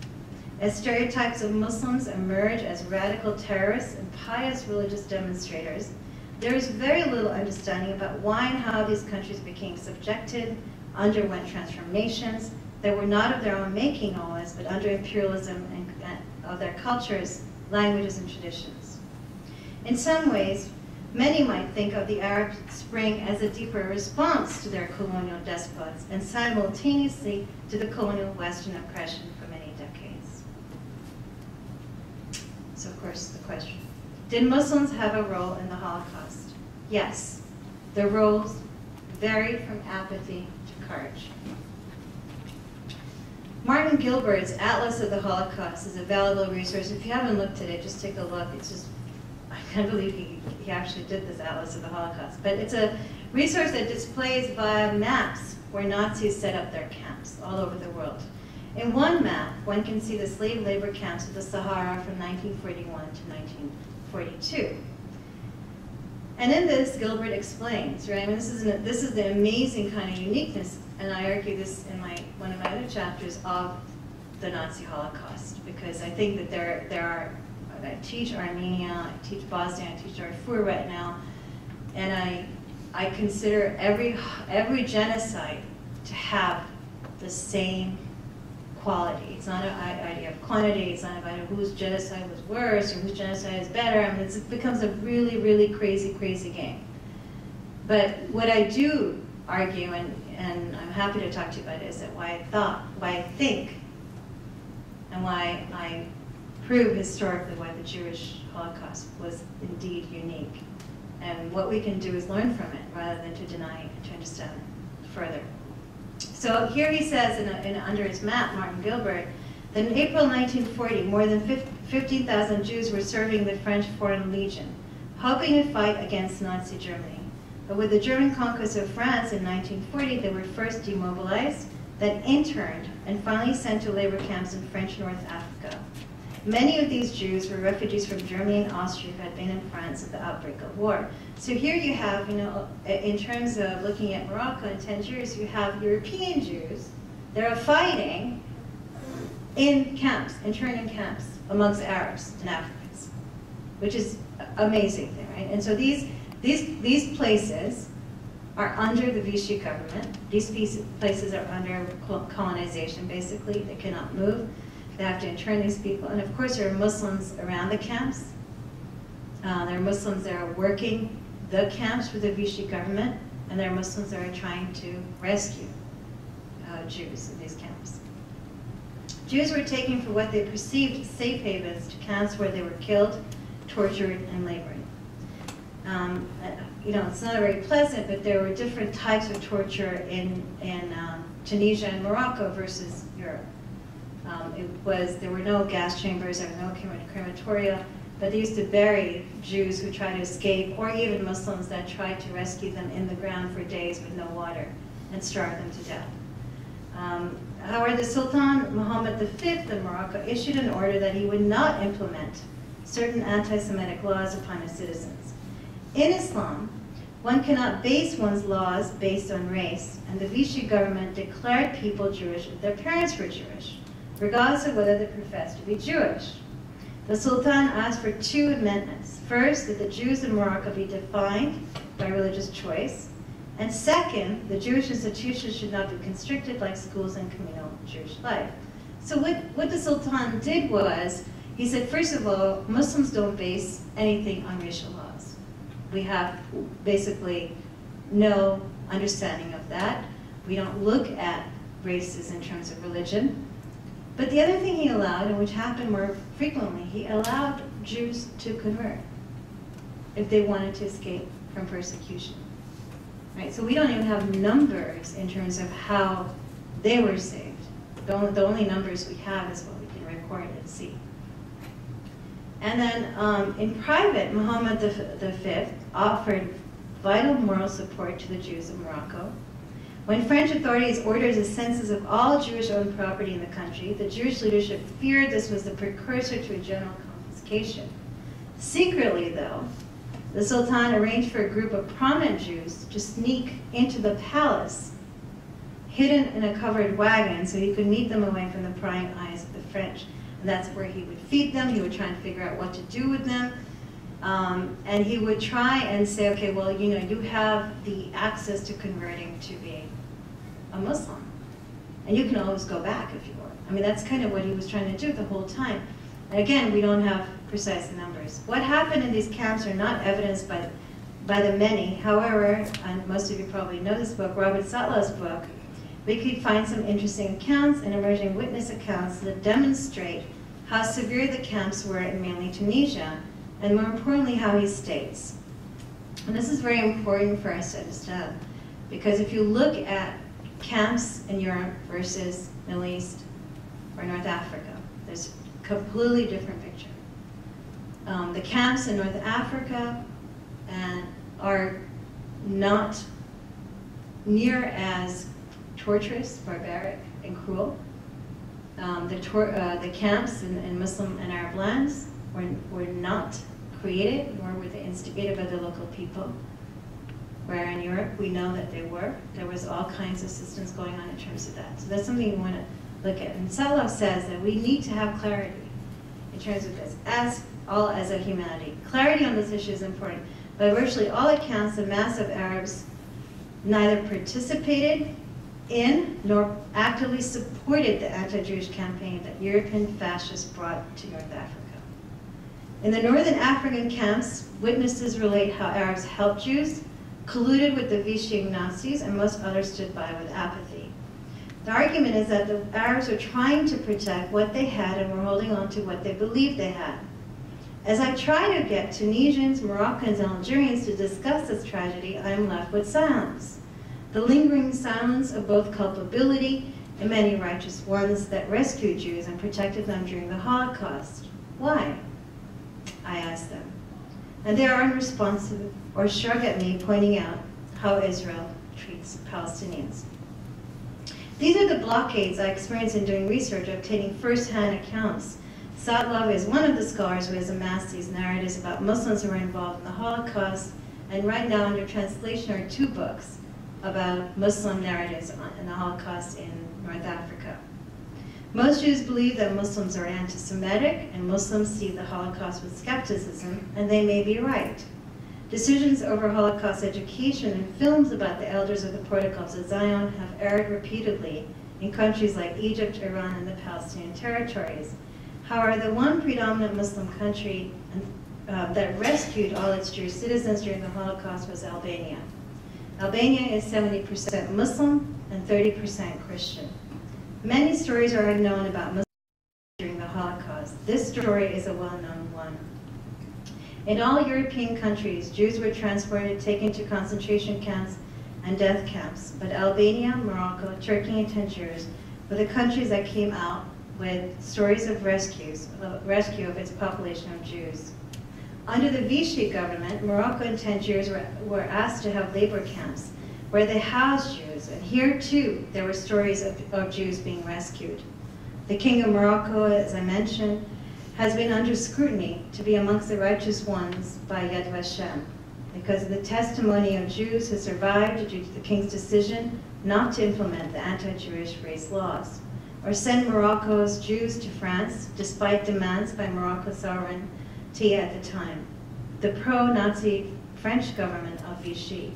As stereotypes of Muslims emerge as radical terrorists and pious religious demonstrators, there is very little understanding about why and how these countries became subjected, underwent transformations that were not of their own making always, but under imperialism and of their cultures, languages, and traditions. In some ways, many might think of the Arab Spring as a deeper response to their colonial despots and simultaneously to the colonial Western oppression for many decades. So of course the question, did Muslims have a role in the Holocaust? Yes. Their roles varied from apathy to courage. Martin Gilbert's Atlas of the Holocaust is a valuable resource. If you haven't looked at it, just take a look. It's just, I can't believe he actually did this Atlas of the Holocaust. But it's a resource that displays via maps where Nazis set up their camps all over the world. In one map, one can see the slave labor camps of the Sahara from 1941 to 1942. And in this, Gilbert explains, right? I mean, this is the amazing kind of uniqueness, and I argue this in one of my other chapters of the Nazi Holocaust, because I think that there are. I teach Armenia, I teach Bosnia, I teach Darfur right now, and I consider every genocide to have the same quality. It's not an idea of quantity, it's not about whose genocide was worse or whose genocide is better. I mean, it becomes a really, really crazy, crazy game. But what I do argue, and I'm happy to talk to you about it, is that why I think, and why I prove historically why the Jewish Holocaust was indeed unique. And what we can do is learn from it rather than to deny it and to understand it further. So here he says, under his map, Martin Gilbert, that in April 1940, more than 15,000 Jews were serving the French Foreign Legion, hoping to fight against Nazi Germany. But with the German conquest of France in 1940, they were first demobilized, then interned, and finally sent to labor camps in French North Africa. Many of these Jews were refugees from Germany and Austria who had been in France at the outbreak of war. So here you have, in terms of looking at Morocco in Tangiers, you have European Jews that are fighting in camps, interned in camps, amongst Arabs and Africans, which is an amazing thing, right? And so these places are under the Vichy government. These places are under colonization, basically. They cannot move. They have to intern these people. And of course, there are Muslims around the camps. There are Muslims that are working the camps for the Vichy government, and there are Muslims that are trying to rescue Jews in these camps. Jews were taken for what they perceived safe havens to camps where they were killed, tortured, and labored. It's not very pleasant, but there were different types of torture in Tunisia and Morocco versus Europe. There were no gas chambers, there were no crematoria, but they used to bury Jews who tried to escape, or even Muslims that tried to rescue them in the ground for days with no water and starve them to death. However, the Sultan Muhammad V of Morocco issued an order that he would not implement certain anti-Semitic laws upon his citizens. In Islam, one cannot base one's laws based on race, and the Vichy government declared people Jewish if their parents were Jewish, regardless of whether they professed to be Jewish. The Sultan asked for two amendments. First, that the Jews in Morocco be defined by religious choice, and second, the Jewish institutions should not be constricted like schools and communal Jewish life. So what the Sultan did was, he said, first of all, Muslims don't base anything on racial laws. We have basically no understanding of that. We don't look at races in terms of religion. But the other thing he allowed, and which happened more frequently, he allowed Jews to convert if they wanted to escape from persecution. Right? So we don't even have numbers in terms of how they were saved. The only numbers we have is what we can record and see. And then in private, Muhammad V offered vital moral support to the Jews of Morocco. When French authorities ordered a census of all Jewish-owned property in the country, the Jewish leadership feared this was the precursor to a general confiscation. Secretly, though, the Sultan arranged for a group of prominent Jews to sneak into the palace, hidden in a covered wagon, so he could meet them away from the prying eyes of the French. And that's where he would feed them. He would try and figure out what to do with them. And he would try and say, okay, well, you know, you have the access to converting to being a Muslim. And you can always go back if you want. I mean, that's kind of what he was trying to do the whole time. And again, we don't have precise numbers. What happened in these camps are not evidenced by the many. However, and most of you probably know this book, Robert Satlow's book, we could find some interesting accounts and emerging witness accounts that demonstrate how severe the camps were in mainly Tunisia, and more importantly, how he states. And this is very important for us to understand, because if you look at camps in Europe versus Middle East or North Africa, there's a completely different picture. The camps in North Africa are not near as torturous, barbaric, and cruel. The camps in Muslim and Arab lands were not created, nor were they instigated by the local people. Where in Europe, we know that they were. There was all kinds of systems going on in terms of that. So that's something you want to look at. And Satlow says that we need to have clarity in terms of this, as a humanity. Clarity on this issue is important. By virtually all accounts, the mass of Arabs neither participated in nor actively supported the anti-Jewish campaign that European fascists brought to North Africa. In the northern African camps, witnesses relate how Arabs helped Jews, colluded with the Vichy Nazis, and most others stood by with apathy. The argument is that the Arabs were trying to protect what they had and were holding on to what they believed they had. As I try to get Tunisians, Moroccans, and Algerians to discuss this tragedy, I am left with silence. The lingering silence of both culpability and many righteous ones that rescued Jews and protected them during the Holocaust. Why? I ask them. And they are unresponsive or shrug at me, pointing out how Israel treats Palestinians. These are the blockades I experienced in doing research, obtaining first-hand accounts. Satlow is one of the scholars who has amassed these narratives about Muslims who were involved in the Holocaust, and right now under translation are 2 books about Muslim narratives in the Holocaust in North Africa. Most Jews believe that Muslims are anti-Semitic, and Muslims see the Holocaust with skepticism, and they may be right. Decisions over Holocaust education and films about the elders of the Protocols of Zion have aired repeatedly in countries like Egypt, Iran, and the Palestinian territories. However, the one predominant Muslim country that rescued all its Jewish citizens during the Holocaust was Albania. Albania is 70% Muslim and 30% Christian. Many stories are unknown about Muslims during the Holocaust. This story is a well-known one. In all European countries, Jews were transported, taken to concentration camps and death camps, but Albania, Morocco, Turkey, and Tangiers were the countries that came out with stories of rescue of its population of Jews. Under the Vichy government, Morocco and Tangiers were asked to have labor camps where they housed Jews, and here too there were stories of Jews being rescued. The King of Morocco, as I mentioned, has been under scrutiny to be amongst the righteous ones by Yad Vashem because of the testimony of Jews who survived due to the king's decision not to implement the anti-Jewish race laws, or send Morocco's Jews to France despite demands by Morocco's sovereignty at the time, the pro-Nazi French government of Vichy.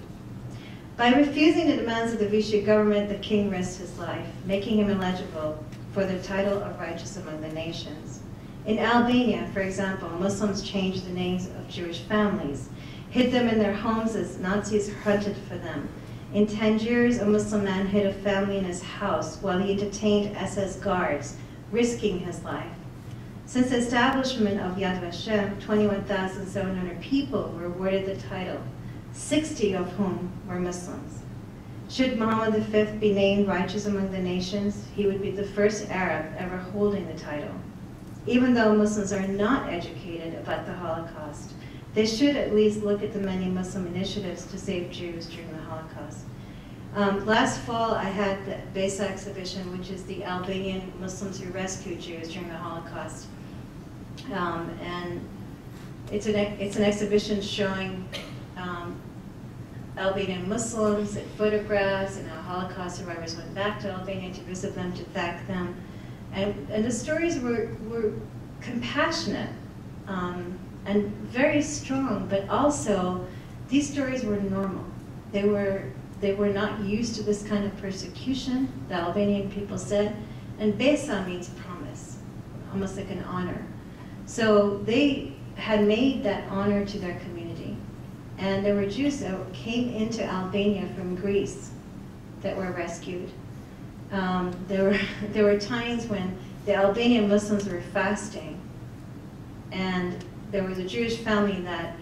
By refusing the demands of the Vichy government, the king risked his life, making him eligible for the title of righteous among the nations. In Albania, for example, Muslims changed the names of Jewish families, hid them in their homes as Nazis hunted for them. In Tangiers, a Muslim man hid a family in his house while he detained SS guards, risking his life. Since the establishment of Yad Vashem, 21,700 people were awarded the title, 60 of whom were Muslims. Should Muhammad V be named righteous among the nations, he would be the first Arab ever holding the title. Even though Muslims are not educated about the Holocaust, they should at least look at the many Muslim initiatives to save Jews during the Holocaust. Last fall, I had the BESA exhibition, which is the Albanian Muslims who rescued Jews during the Holocaust. And it's an exhibition showing Albanian Muslims and photographs, and how Holocaust survivors went back to Albania to visit them, to thank them. And the stories were compassionate and very strong, but also these stories were normal. They were not used to this kind of persecution, the Albanian people said, and Besa means promise, almost like an honor. So they had made that honor to their community. And there were Jews that came into Albania from Greece that were rescued. There were times when the Albanian Muslims were fasting, and there was a Jewish family that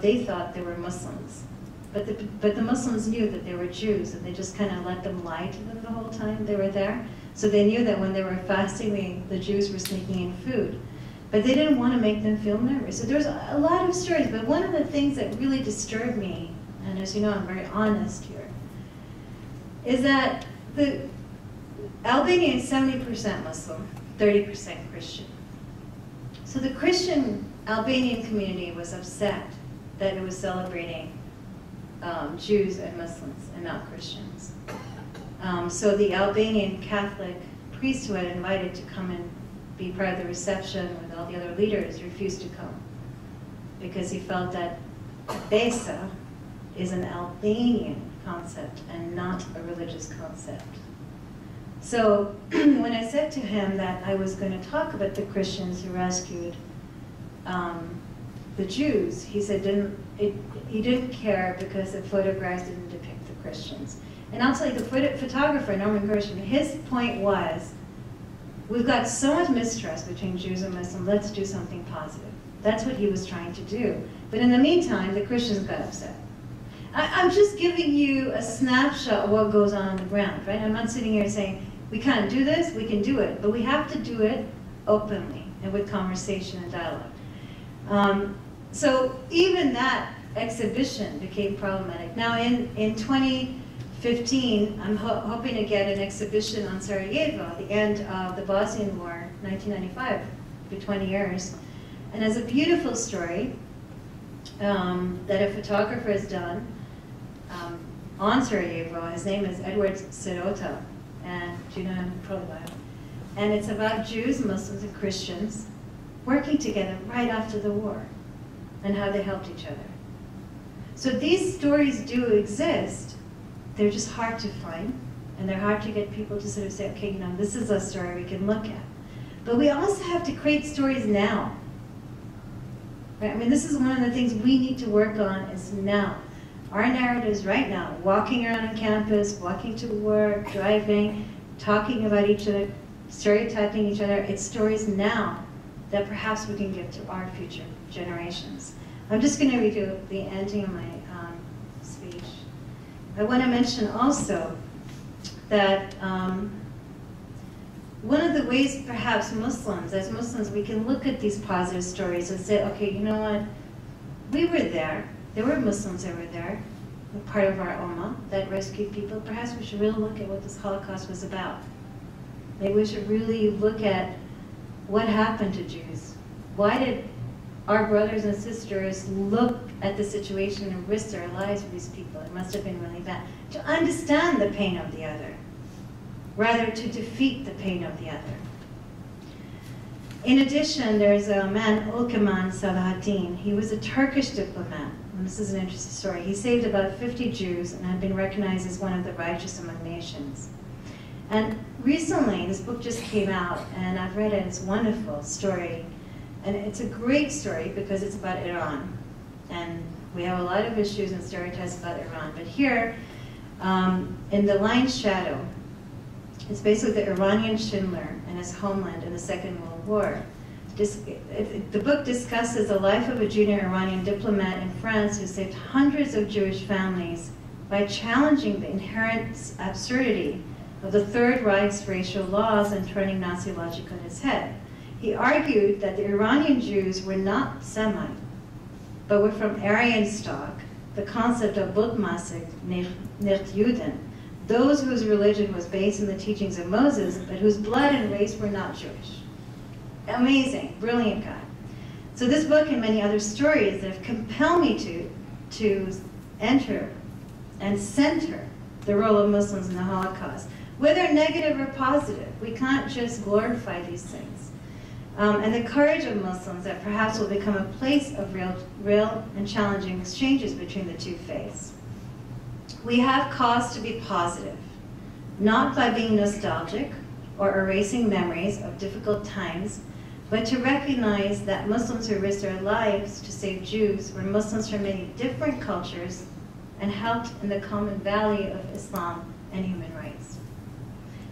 they thought they were Muslims. But the Muslims knew that they were Jews, and they just kind of let them lie to them the whole time they were there. So they knew that when they were fasting, the Jews were sneaking in food. But they didn't want to make them feel nervous. So there's a lot of stories, but one of the things that really disturbed me, and as you know, I'm very honest here, is that the Albania is 70% Muslim, 30% Christian. So the Christian Albanian community was upset that it was celebrating Jews and Muslims and not Christians. So the Albanian Catholic priest who had invited to come and be part of the reception with all the other leaders refused to come because he felt that Besa is an Albanian concept and not a religious concept. So when I said to him that I was going to talk about the Christians who rescued the Jews, he said he didn't care because the photographs didn't depict the Christians. And I'll tell you, the photographer, Norman Gershon, his point was, we've got so much mistrust between Jews and Muslims, let's do something positive. That's what he was trying to do. But in the meantime, the Christians got upset. I'm just giving you a snapshot of what goes on the ground, right? I'm not sitting here saying, we can't do this, we can do it. But we have to do it openly and with conversation and dialogue. So even that exhibition became problematic. Now in 2015, I'm hoping to get an exhibition on Sarajevo, the end of the Bosnian War, 1995, for 20 years. And it's a beautiful story that a photographer has done on Sarajevo. His name is Edward Sirota, and do you know him? Probably well. And it's about Jews, Muslims, and Christians working together right after the war and how they helped each other. So these stories do exist. They're just hard to find, and they're hard to get people to sort of say, okay, you know, this is a story we can look at. But we also have to create stories now. Right? I mean, this is one of the things we need to work on is now. Our narratives right now, walking around on campus, walking to work, driving, talking about each other, stereotyping each other, it's stories now that perhaps we can give to our future generations. I'm just going to read you the ending of my speech. I want to mention also that one of the ways perhaps Muslims, as Muslims, we can look at these positive stories and say, okay, you know what, we were there. There were Muslims that were there, part of our Ummah, that rescued people. Perhaps we should really look at what this Holocaust was about. Maybe we should really look at what happened to Jews. Why did our brothers and sisters look at the situation and risk their lives for these people? It must have been really bad. To understand the pain of the other, rather to defeat the pain of the other. In addition, there's a man, Ülkemen Salahaddin. He was a Turkish diplomat. And this is an interesting story. He saved about 50 Jews and had been recognized as one of the righteous among nations. And recently, this book just came out, and I've read it. It's a wonderful story. And it's a great story because it's about Iran. And we have a lot of issues and stereotypes about Iran. But here, in The Lion's Shadow, it's basically the Iranian Schindler and his homeland in the Second World War. The book discusses the life of a junior Iranian diplomat in France who saved hundreds of Jewish families by challenging the inherent absurdity of the Third Reich's racial laws and turning Nazi logic on its head. He argued that the Iranian Jews were not Semite, but were from Aryan stock, the concept of Butmasik, nicht Juden, those whose religion was based on the teachings of Moses, but whose blood and race were not Jewish. Amazing, brilliant guy. So this book and many other stories that have compelled me to enter and center the role of Muslims in the Holocaust, whether negative or positive. We can't just glorify these things. And the courage of Muslims that perhaps will become a place of real and challenging exchanges between the two faiths. We have cause to be positive, not by being nostalgic or erasing memories of difficult times, but to recognize that Muslims who risked their lives to save Jews were Muslims from many different cultures and helped in the common value of Islam and human rights.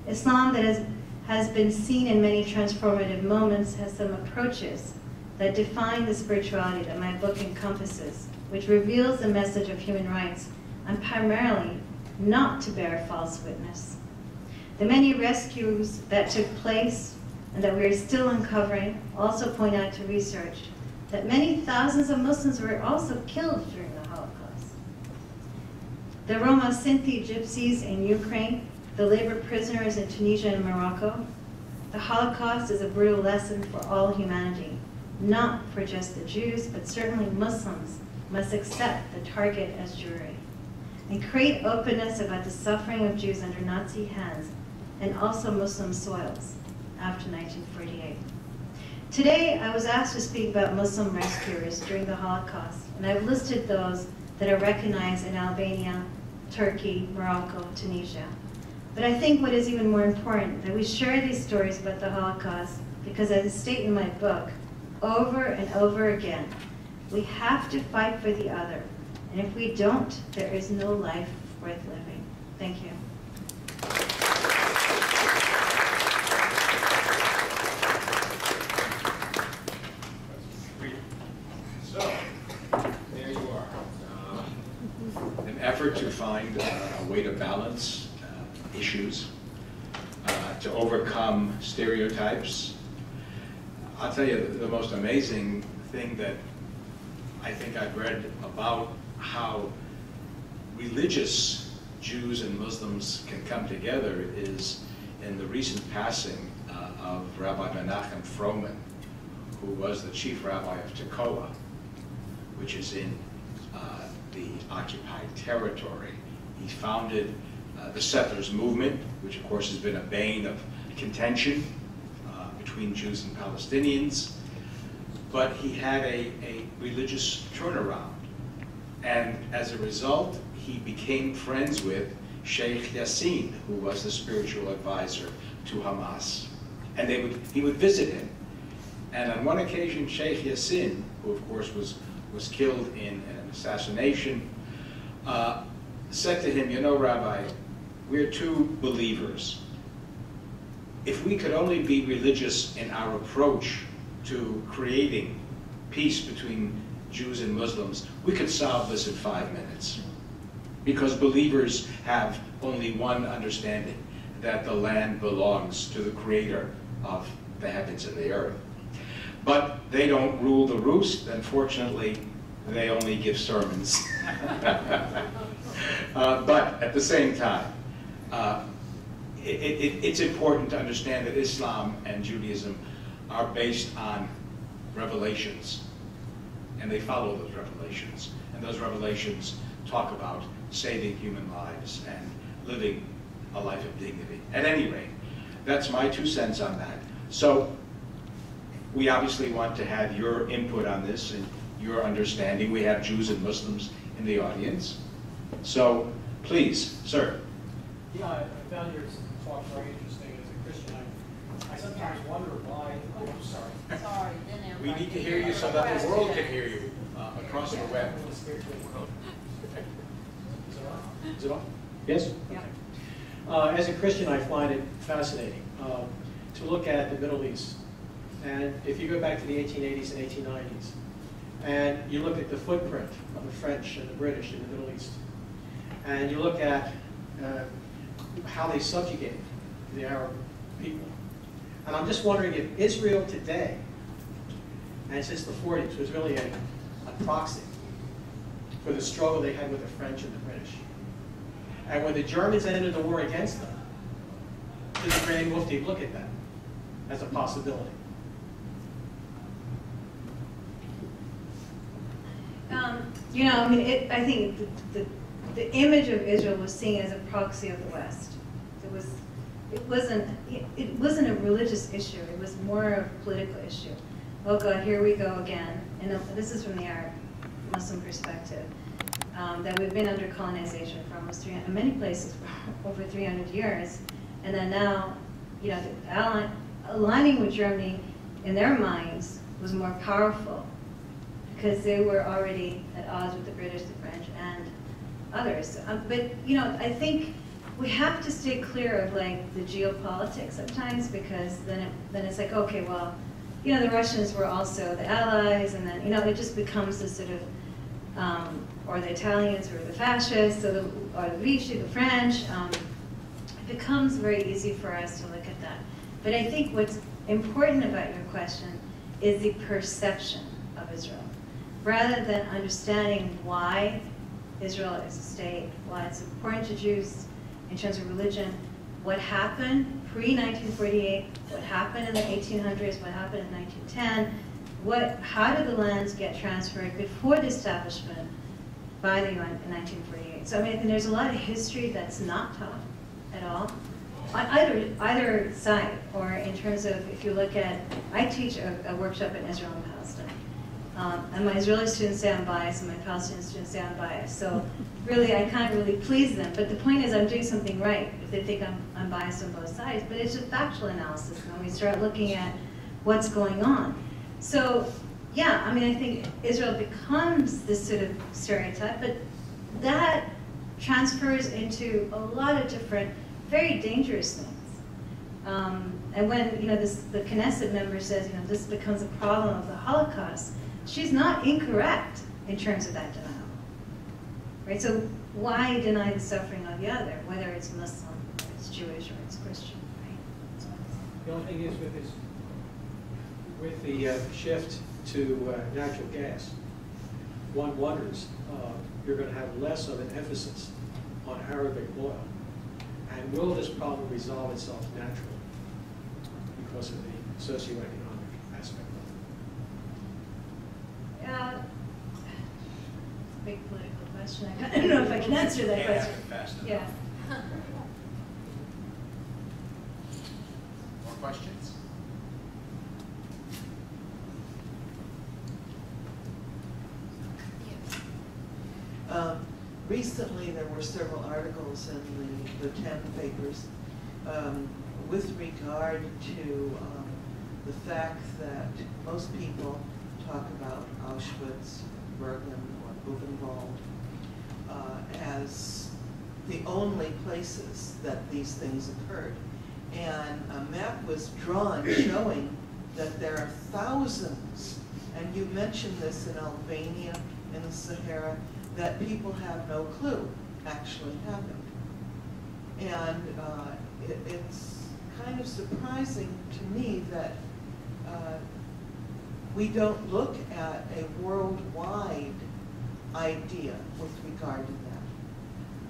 Islam that has been seen in many transformative moments has some approaches that define the spirituality that my book encompasses, which reveals the message of human rights and primarily not to bear false witness. The many rescues that took place and that we are still uncovering also point out to research that many thousands of Muslims were also killed during the Holocaust. The Roma Sinti Gypsies in Ukraine, the labor prisoners in Tunisia and Morocco. The Holocaust is a brutal lesson for all humanity, not for just the Jews, but certainly Muslims must accept the target as Jewry and create openness about the suffering of Jews under Nazi hands and also Muslim soils after 1948. Today, I was asked to speak about Muslim rescuers during the Holocaust, and I've listed those that are recognized in Albania, Turkey, Morocco, Tunisia. But I think what is even more important, that we share these stories about the Holocaust, because as I state in my book, over and over again, we have to fight for the other. And if we don't, there is no life worth living. Thank you. So, there you are. An effort to find a way to balance issues, to overcome stereotypes. I'll tell you the most amazing thing that I think I've read about how religious Jews and Muslims can come together is in the recent passing of Rabbi Mehnaz M, who was the chief rabbi of Tekoa, which is in the occupied territory. He founded the settlers movement, which of course has been a bane of contention between Jews and Palestinians. But he had a religious turnaround. And as a result, he became friends with Sheikh Yassin, who was the spiritual advisor to Hamas. And he would visit him. And on one occasion, Sheikh Yassin, who of course was killed in an assassination, said to him, "You know, Rabbi, we're two believers. If we could only be religious in our approach to creating peace between Jews and Muslims, we could solve this in 5 minutes. Because believers have only one understanding, that the land belongs to the creator of the heavens and the earth. But they don't rule the roost. Unfortunately, they only give sermons." But at the same time, it's important to understand that Islam and Judaism are based on revelations, and they follow those revelations. And those revelations talk about saving human lives and living a life of dignity. At any rate, that's my 2 cents on that. So we obviously want to have your input on this and your understanding. We have Jews and Muslims in the audience. So please, sir. Yeah, I found your talk very interesting. As a Christian, I sometimes wonder why. Oh, I'm sorry. Sorry, We need to hear you so that the world can hear you across the web. Is it on? Yes? Okay. As a Christian, I find it fascinating to look at the Middle East. And if you go back to the 1880s and 1890s, and you look at the footprint of the French and the British in the Middle East, and you look at how they subjugated the Arab people. And I'm just wondering if Israel today, and since the 40s, was really a proxy for the struggle they had with the French and the British. And when the Germans entered the war against them, did the Grand Mufti look at that as a possibility? You know, I mean, I think the image of Israel was seen as a proxy of the West. It wasn't a religious issue. It was more of a political issue. Oh God, here we go again. And this is from the Arab Muslim perspective. That we've been under colonization for almost 300, in many places for over 300 years, and then now, you know, aligning with Germany in their minds was more powerful because they were already at odds with the British, the French, and others. But you know, I think we have to stay clear of like the geopolitics sometimes, because then it's like, okay, well, you know, the Russians were also the allies, and then, you know, it just becomes this sort of or the Italians were the fascists, or the Vichy, the French. It becomes very easy for us to look at that. But I think what's important about your question is the perception of Israel. Rather than understanding why Israel is a state, why it's important to Jews in terms of religion, what happened pre-1948, what happened in the 1800s, what happened in 1910, how did the lands get transferred before the establishment by the UN in 1948. So I mean, there's a lot of history that's not taught at all, on either side, or in terms of, if you look at, I teach a workshop in Israel and Palestine. And my Israeli students say I'm biased, and my Palestinian students say I'm biased. So really, I can't really please them. But the point is, I'm doing something right if they think I'm biased on both sides. But it's just factual analysis when we start looking at what's going on. So yeah, I mean, I think Israel becomes this sort of stereotype, but that transfers into a lot of different, very dangerous things. And when, you know, the Knesset member says, you know, this becomes a problem of the Holocaust, she's not incorrect in terms of that denial, right? So why deny the suffering of the other, whether it's Muslim, or it's Jewish, or it's Christian, right? The only thing is with the shift to natural gas, one wonders, you're going to have less of an emphasis on Arabic oil. And will this problem resolve itself naturally because of the socioeconomic aspect of it? Yeah, it's a big political question. I don't know if I can answer that question. Fast enough. Yeah. More questions? Recently, there were several articles in the 10 papers with regard to the fact that most people talk about Auschwitz, Bergen, or Buchenwald as the only places that these things occurred. And a map was drawn showing that there are thousands, and you mentioned this in Albania, in the Sahara, that people have no clue actually happened. And it's kind of surprising to me that we don't look at a worldwide idea with regard to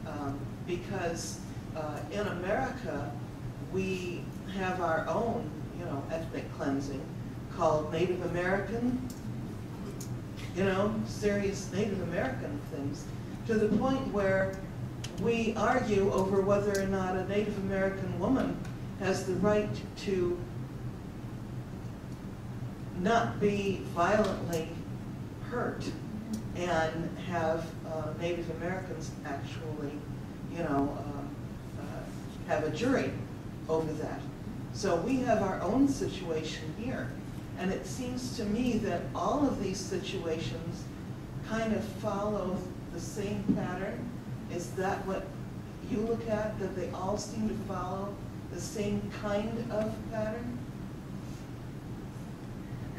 that. Because in America, we have our own, you know, ethnic cleansing called Native American, you know, serious Native American things, to the point where we argue over whether or not a Native American woman has the right to not be violently hurt and have Native Americans actually, you know, have a jury over that. So we have our own situation here. And it seems to me that all of these situations kind of follow the same pattern. Is that what you look at, that they all seem to follow the same kind of pattern?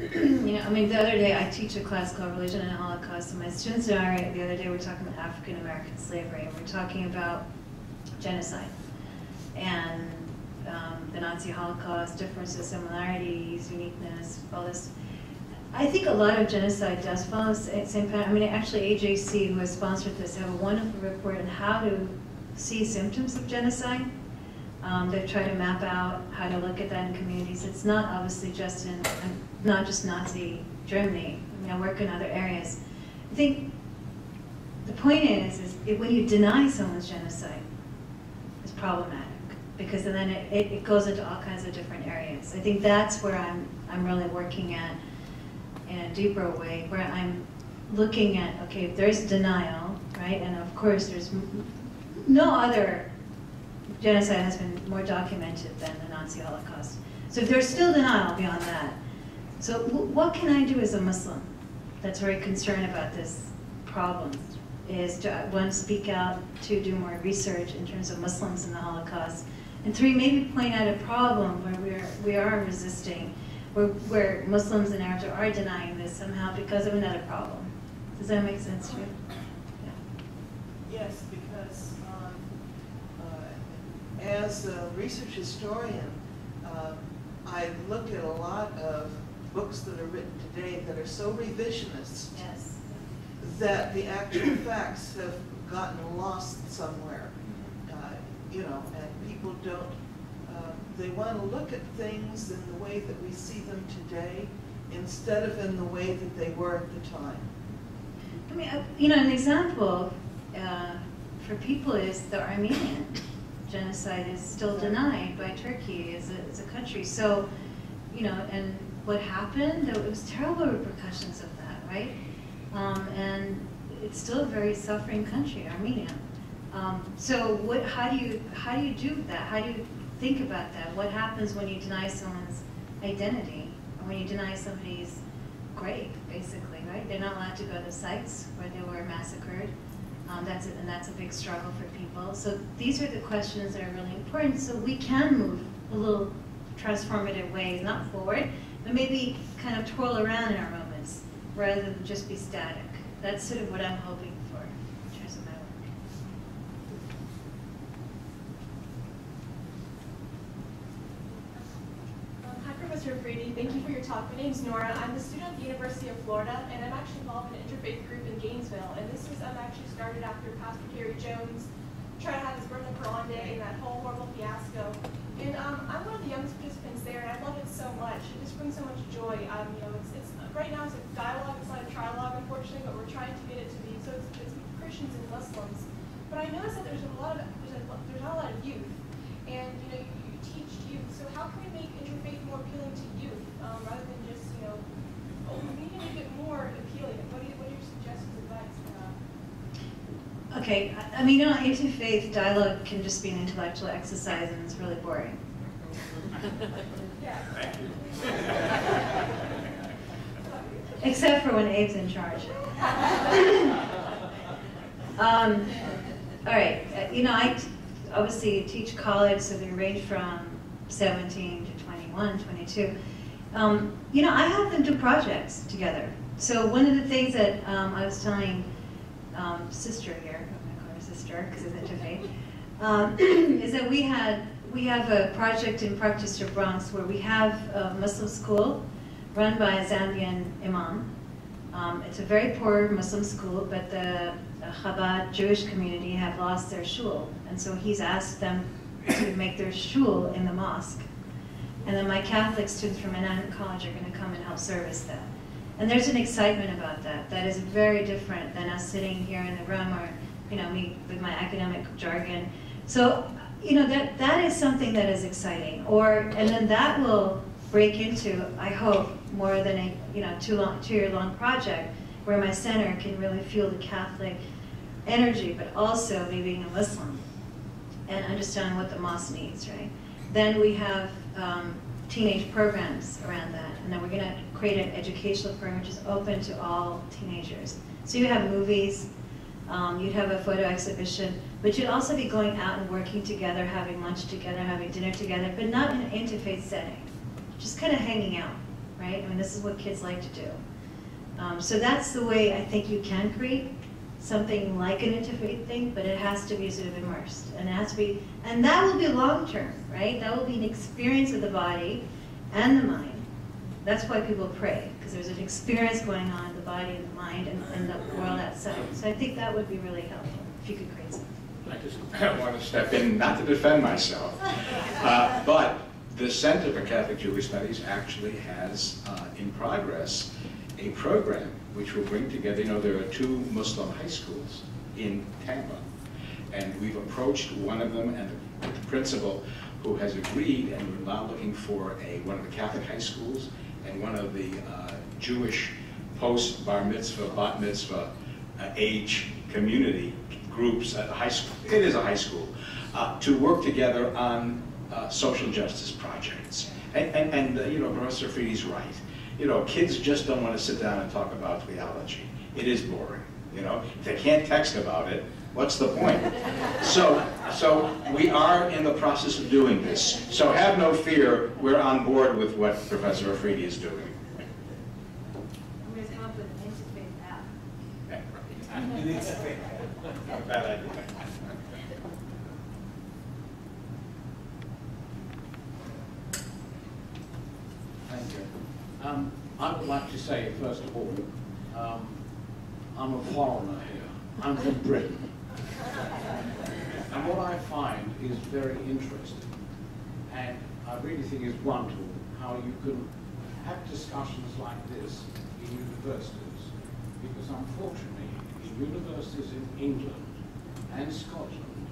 You know, I mean, the other day I teach a class called Religion and Holocaust, and my students and I, the other day, we're talking about African American slavery, and we're talking about genocide and the Nazi Holocaust, differences, similarities, uniqueness, all this. I think a lot of genocide does follow the same pattern. I mean, actually, AJC, who has sponsored this, have a wonderful report on how to see symptoms of genocide. They've tried to map out how to look at that in communities. It's not obviously just in, not just Nazi Germany. I mean, I work in other areas. I think the point is when you deny someone's genocide, it's problematic, because then it goes into all kinds of different areas. I think that's where I'm really working at in a deeper way, where I'm looking at, okay, if there's denial, right, and of course there's no other genocide has been more documented than the Nazi Holocaust. So if there's still denial beyond that, so what can I do as a Muslim that's very concerned about this problem? Is to, one, speak out, two, do more research in terms of Muslims in the Holocaust, and three, maybe point out a problem where we are resisting, where Muslims and Arabs are denying this somehow because of another problem. Does that make sense to you? Yeah. Yes, because as a research historian, I look at a lot of books that are written today that are so revisionist. Yes. That the actual facts have gotten lost somewhere, you know, and people don't, they want to look at things in the way that we see them today instead of in the way that they were at the time. I mean, you know, an example for people is the Armenian genocide is still denied by Turkey as a country. So, you know, and what happened, it was terrible repercussions of that, right? And it's still a very suffering country, Armenia. So how do you do that? How do you think about that? What happens when you deny someone's identity, or when you deny somebody's grave, basically, right? They're not allowed to go to sites where they were massacred. That's a big struggle for people. So these are the questions that are really important. So we can move a little transformative ways, not forward, but maybe kind of twirl around in our moments, rather than just be static. That's sort of what I'm hoping for in terms of my work. Hi, Professor Afridi. Thank you for your talk. My name is Nora. I'm a student at the University of Florida, and I'm actually involved in an interfaith group in Gainesville. And this was actually started after Pastor Terry Jones tried to have his birthday prom day and that whole horrible fiasco. And I'm one of the youngest participants there, and I love it so much. It just brings so much joy. You know, it's right now it's a dialogue, it's not a trialogue, unfortunately, but we're trying to get it to be so it's Christians and Muslims. But I noticed that there's not a lot of youth, and you know you teach youth. So how can we make interfaith more appealing to youth rather than just we need to make it more appealing? What are your suggestions, advice for that? Okay, I mean, you know, interfaith dialogue can just be an intellectual exercise, and it's really boring. Yeah. Thank you. Except for when Abe's in charge. All right, you know, I obviously teach college, so they range from 17 to 21, 22. You know, I have them do projects together. So one of the things that I was telling sister here, I'm going to call her sister because it's interfaith, is that we have a project in Park District, Bronx, where we have a Muslim school run by a Zambian imam. It's a very poor Muslim school, but the Chabad Jewish community have lost their shul, and so he's asked them to make their shul in the mosque. And then my Catholic students from Mehnaz College are going to come and help service that. And there's an excitement about that. That is very different than us sitting here in the room, or you know, me with my academic jargon. So you know, that is something that is exciting. And then that will break into, I hope, more than a 2-year-long project where my center can really feel the Catholic energy, but also me being a Muslim and understand what the mosque needs, right? Then we have teenage programs around that. And then we're going to create an educational program which is open to all teenagers. So you have movies, you'd have a photo exhibition, but you'd also be going out and working together, having lunch together, having dinner together, but not in an interfaith setting. Just kind of hanging out, right? I mean, this is what kids like to do. So that's the way I think you can create something like an interfaith thing, but it has to be sort of immersed. And it has to be, and that will be long-term, right? That will be an experience of the body and the mind. That's why people pray, because there's an experience going on in the body and the mind and the world outside. So I think that would be really helpful, if you could create something. I just want to step in, not to defend myself, but the Center for Catholic Jewish Studies actually has in progress a program which will bring together, there are 2 Muslim high schools in Tampa, and we've approached one of them and the principal who has agreed, and we're now looking for one of the Catholic high schools and one of the Jewish post-bar mitzvah, bat mitzvah age community groups at a high school. It is a high school, to work together on social justice projects. And Professor Afridi's right. Kids just don't want to sit down and talk about theology. It is boring. If they can't text about it, what's the point? So we are in the process of doing this. So have no fear, we're on board with what Professor Afridi is doing. I'm going to come up with an interfaith app. Not bad idea. Thank you. I would like to say, first of all, I'm a foreigner here. I'm from Britain. And what I find is very interesting, and I really think is wonderful, how you can have discussions like this in universities, because unfortunately, in universities in England and Scotland,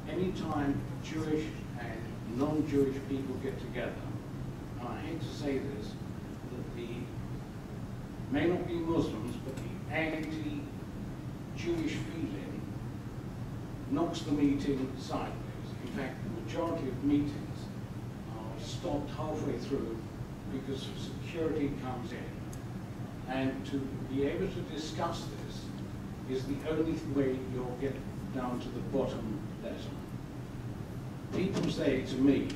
anytime Jewish and non-Jewish people get together, and I hate to say this, that the may not be Muslims, but the anti-Jewish feeling knocks the meeting sideways. In fact, the majority of meetings are stopped halfway through because security comes in. And to be able to discuss this is the only way you'll get down to the bottom letter. People say to me,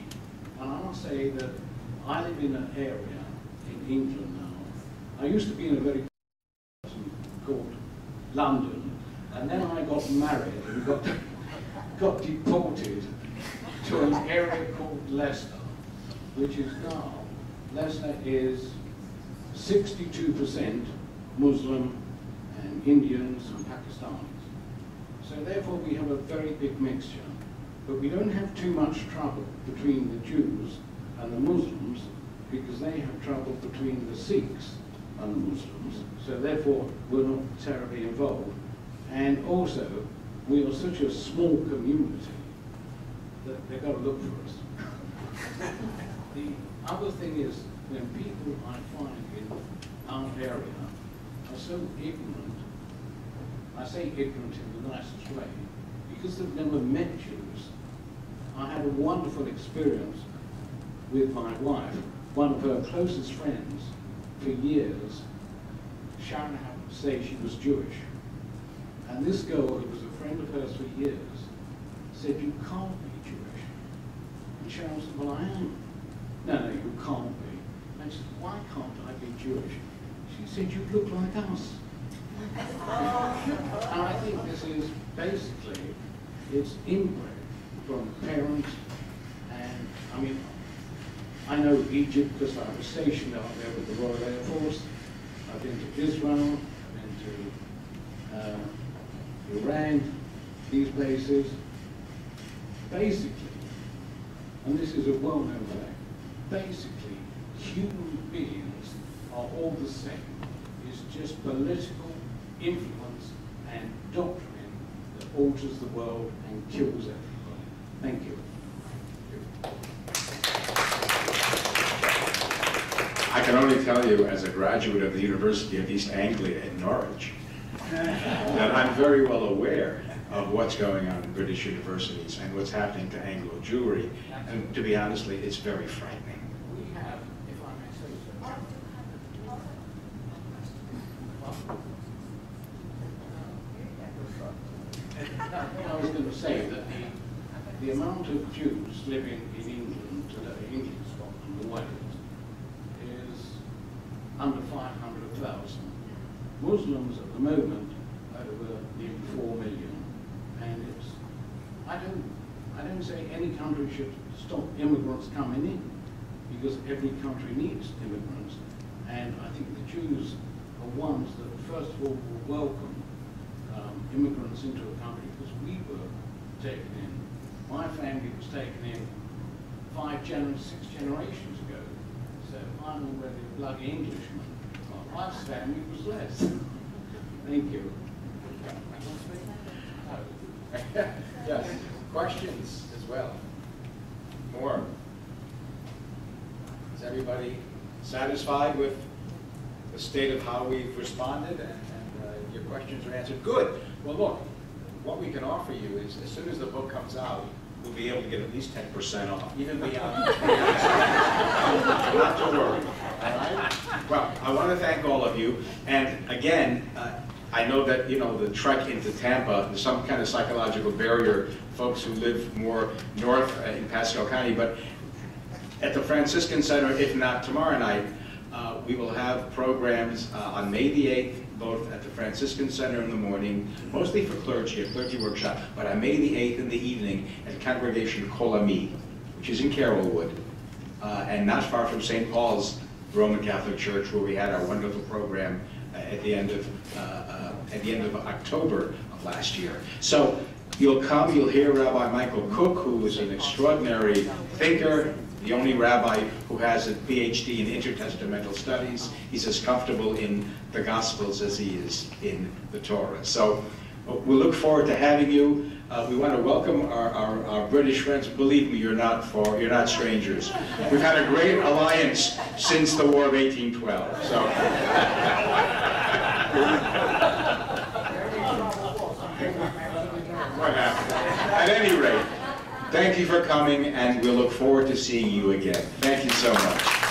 and I'll say that I live in an area in England now. I used to be in a very called London, and then I got married and got deported to an area called Leicester, which is now, Leicester is 62% Muslim and Indians and Pakistanis. So therefore we have a very big mixture, but we don't have too much trouble between the Jews and the Muslims, because they have trouble between the Sikhs and the Muslims, so therefore we're not terribly involved. And also, we are such a small community that they've got to look for us. The other thing is, when people I find in our area are so ignorant, I say ignorant in the nicest way, because they've never met Jews. I had a wonderful experience with my wife. One of her closest friends for years, Sharon happened to say she was Jewish. And this girl, who was a friend of hers for years, said, "You can't be Jewish." And Sharon said, "Well, I am." "No, you can't be." And she said, "Why can't I be Jewish?" She said, "You look like us." And I think this is basically, it's inbred from parents, and I mean, I know Egypt because I was stationed out there with the Royal Air Force. I've been to Israel, I've been to Iran, these places. Basically, and this is a well-known fact, basically human beings are all the same. It's just political influence and doctrine that alters the world and kills everybody. Thank you. I can only tell you, as a graduate of the University of East Anglia in Norwich, that I'm very well aware of what's going on in British universities and what's happening to Anglo Jewry. And to be honestly, it's very frightening. We have, if I may say so. I was going to say that the amount of Jews living in England today, England, Scotland, and Wales, is under 500,000. Muslims at the moment over nearly 4 million, and it's, I don't say any country should stop immigrants coming in, because every country needs immigrants, and I think the Jews are ones that first of all will welcome immigrants into a country, because we were taken in. My family was taken in 6 generations ago, so I'm already a bloody Englishman. My wife's family was less. Thank you. Yes, questions as well? More? Is everybody satisfied with the state of how we've responded and your questions are answered? Good. Well, look, what we can offer you is as soon as the book comes out, we'll be able to get at least 10% off, even beyond. Not to worry. All right? Well, I want to thank all of you. And again, I know that, you know, the trek into Tampa, there's some kind of psychological barrier, folks who live more north in Pasco County, but at the Franciscan Center, if not tomorrow night, we will have programs on May the 8th, both at the Franciscan Center in the morning, mostly for clergy, a clergy workshop, but on May the 8th in the evening at Congregation Kolami, which is in Carrollwood, and not far from St. Paul's Roman Catholic Church, where we had our wonderful program at the end of October of last year. So you'll come, you'll hear Rabbi Michael Cook, who is an extraordinary thinker, the only rabbi who has a PhD in intertestamental studies. He's as comfortable in the Gospels as he is in the Torah. So we look forward to having you. We want to welcome our British friends. Believe me, you're not strangers. We've had a great alliance since the War of 1812. So. What happened? At any rate, thank you for coming, and we'll look forward to seeing you again. Thank you so much.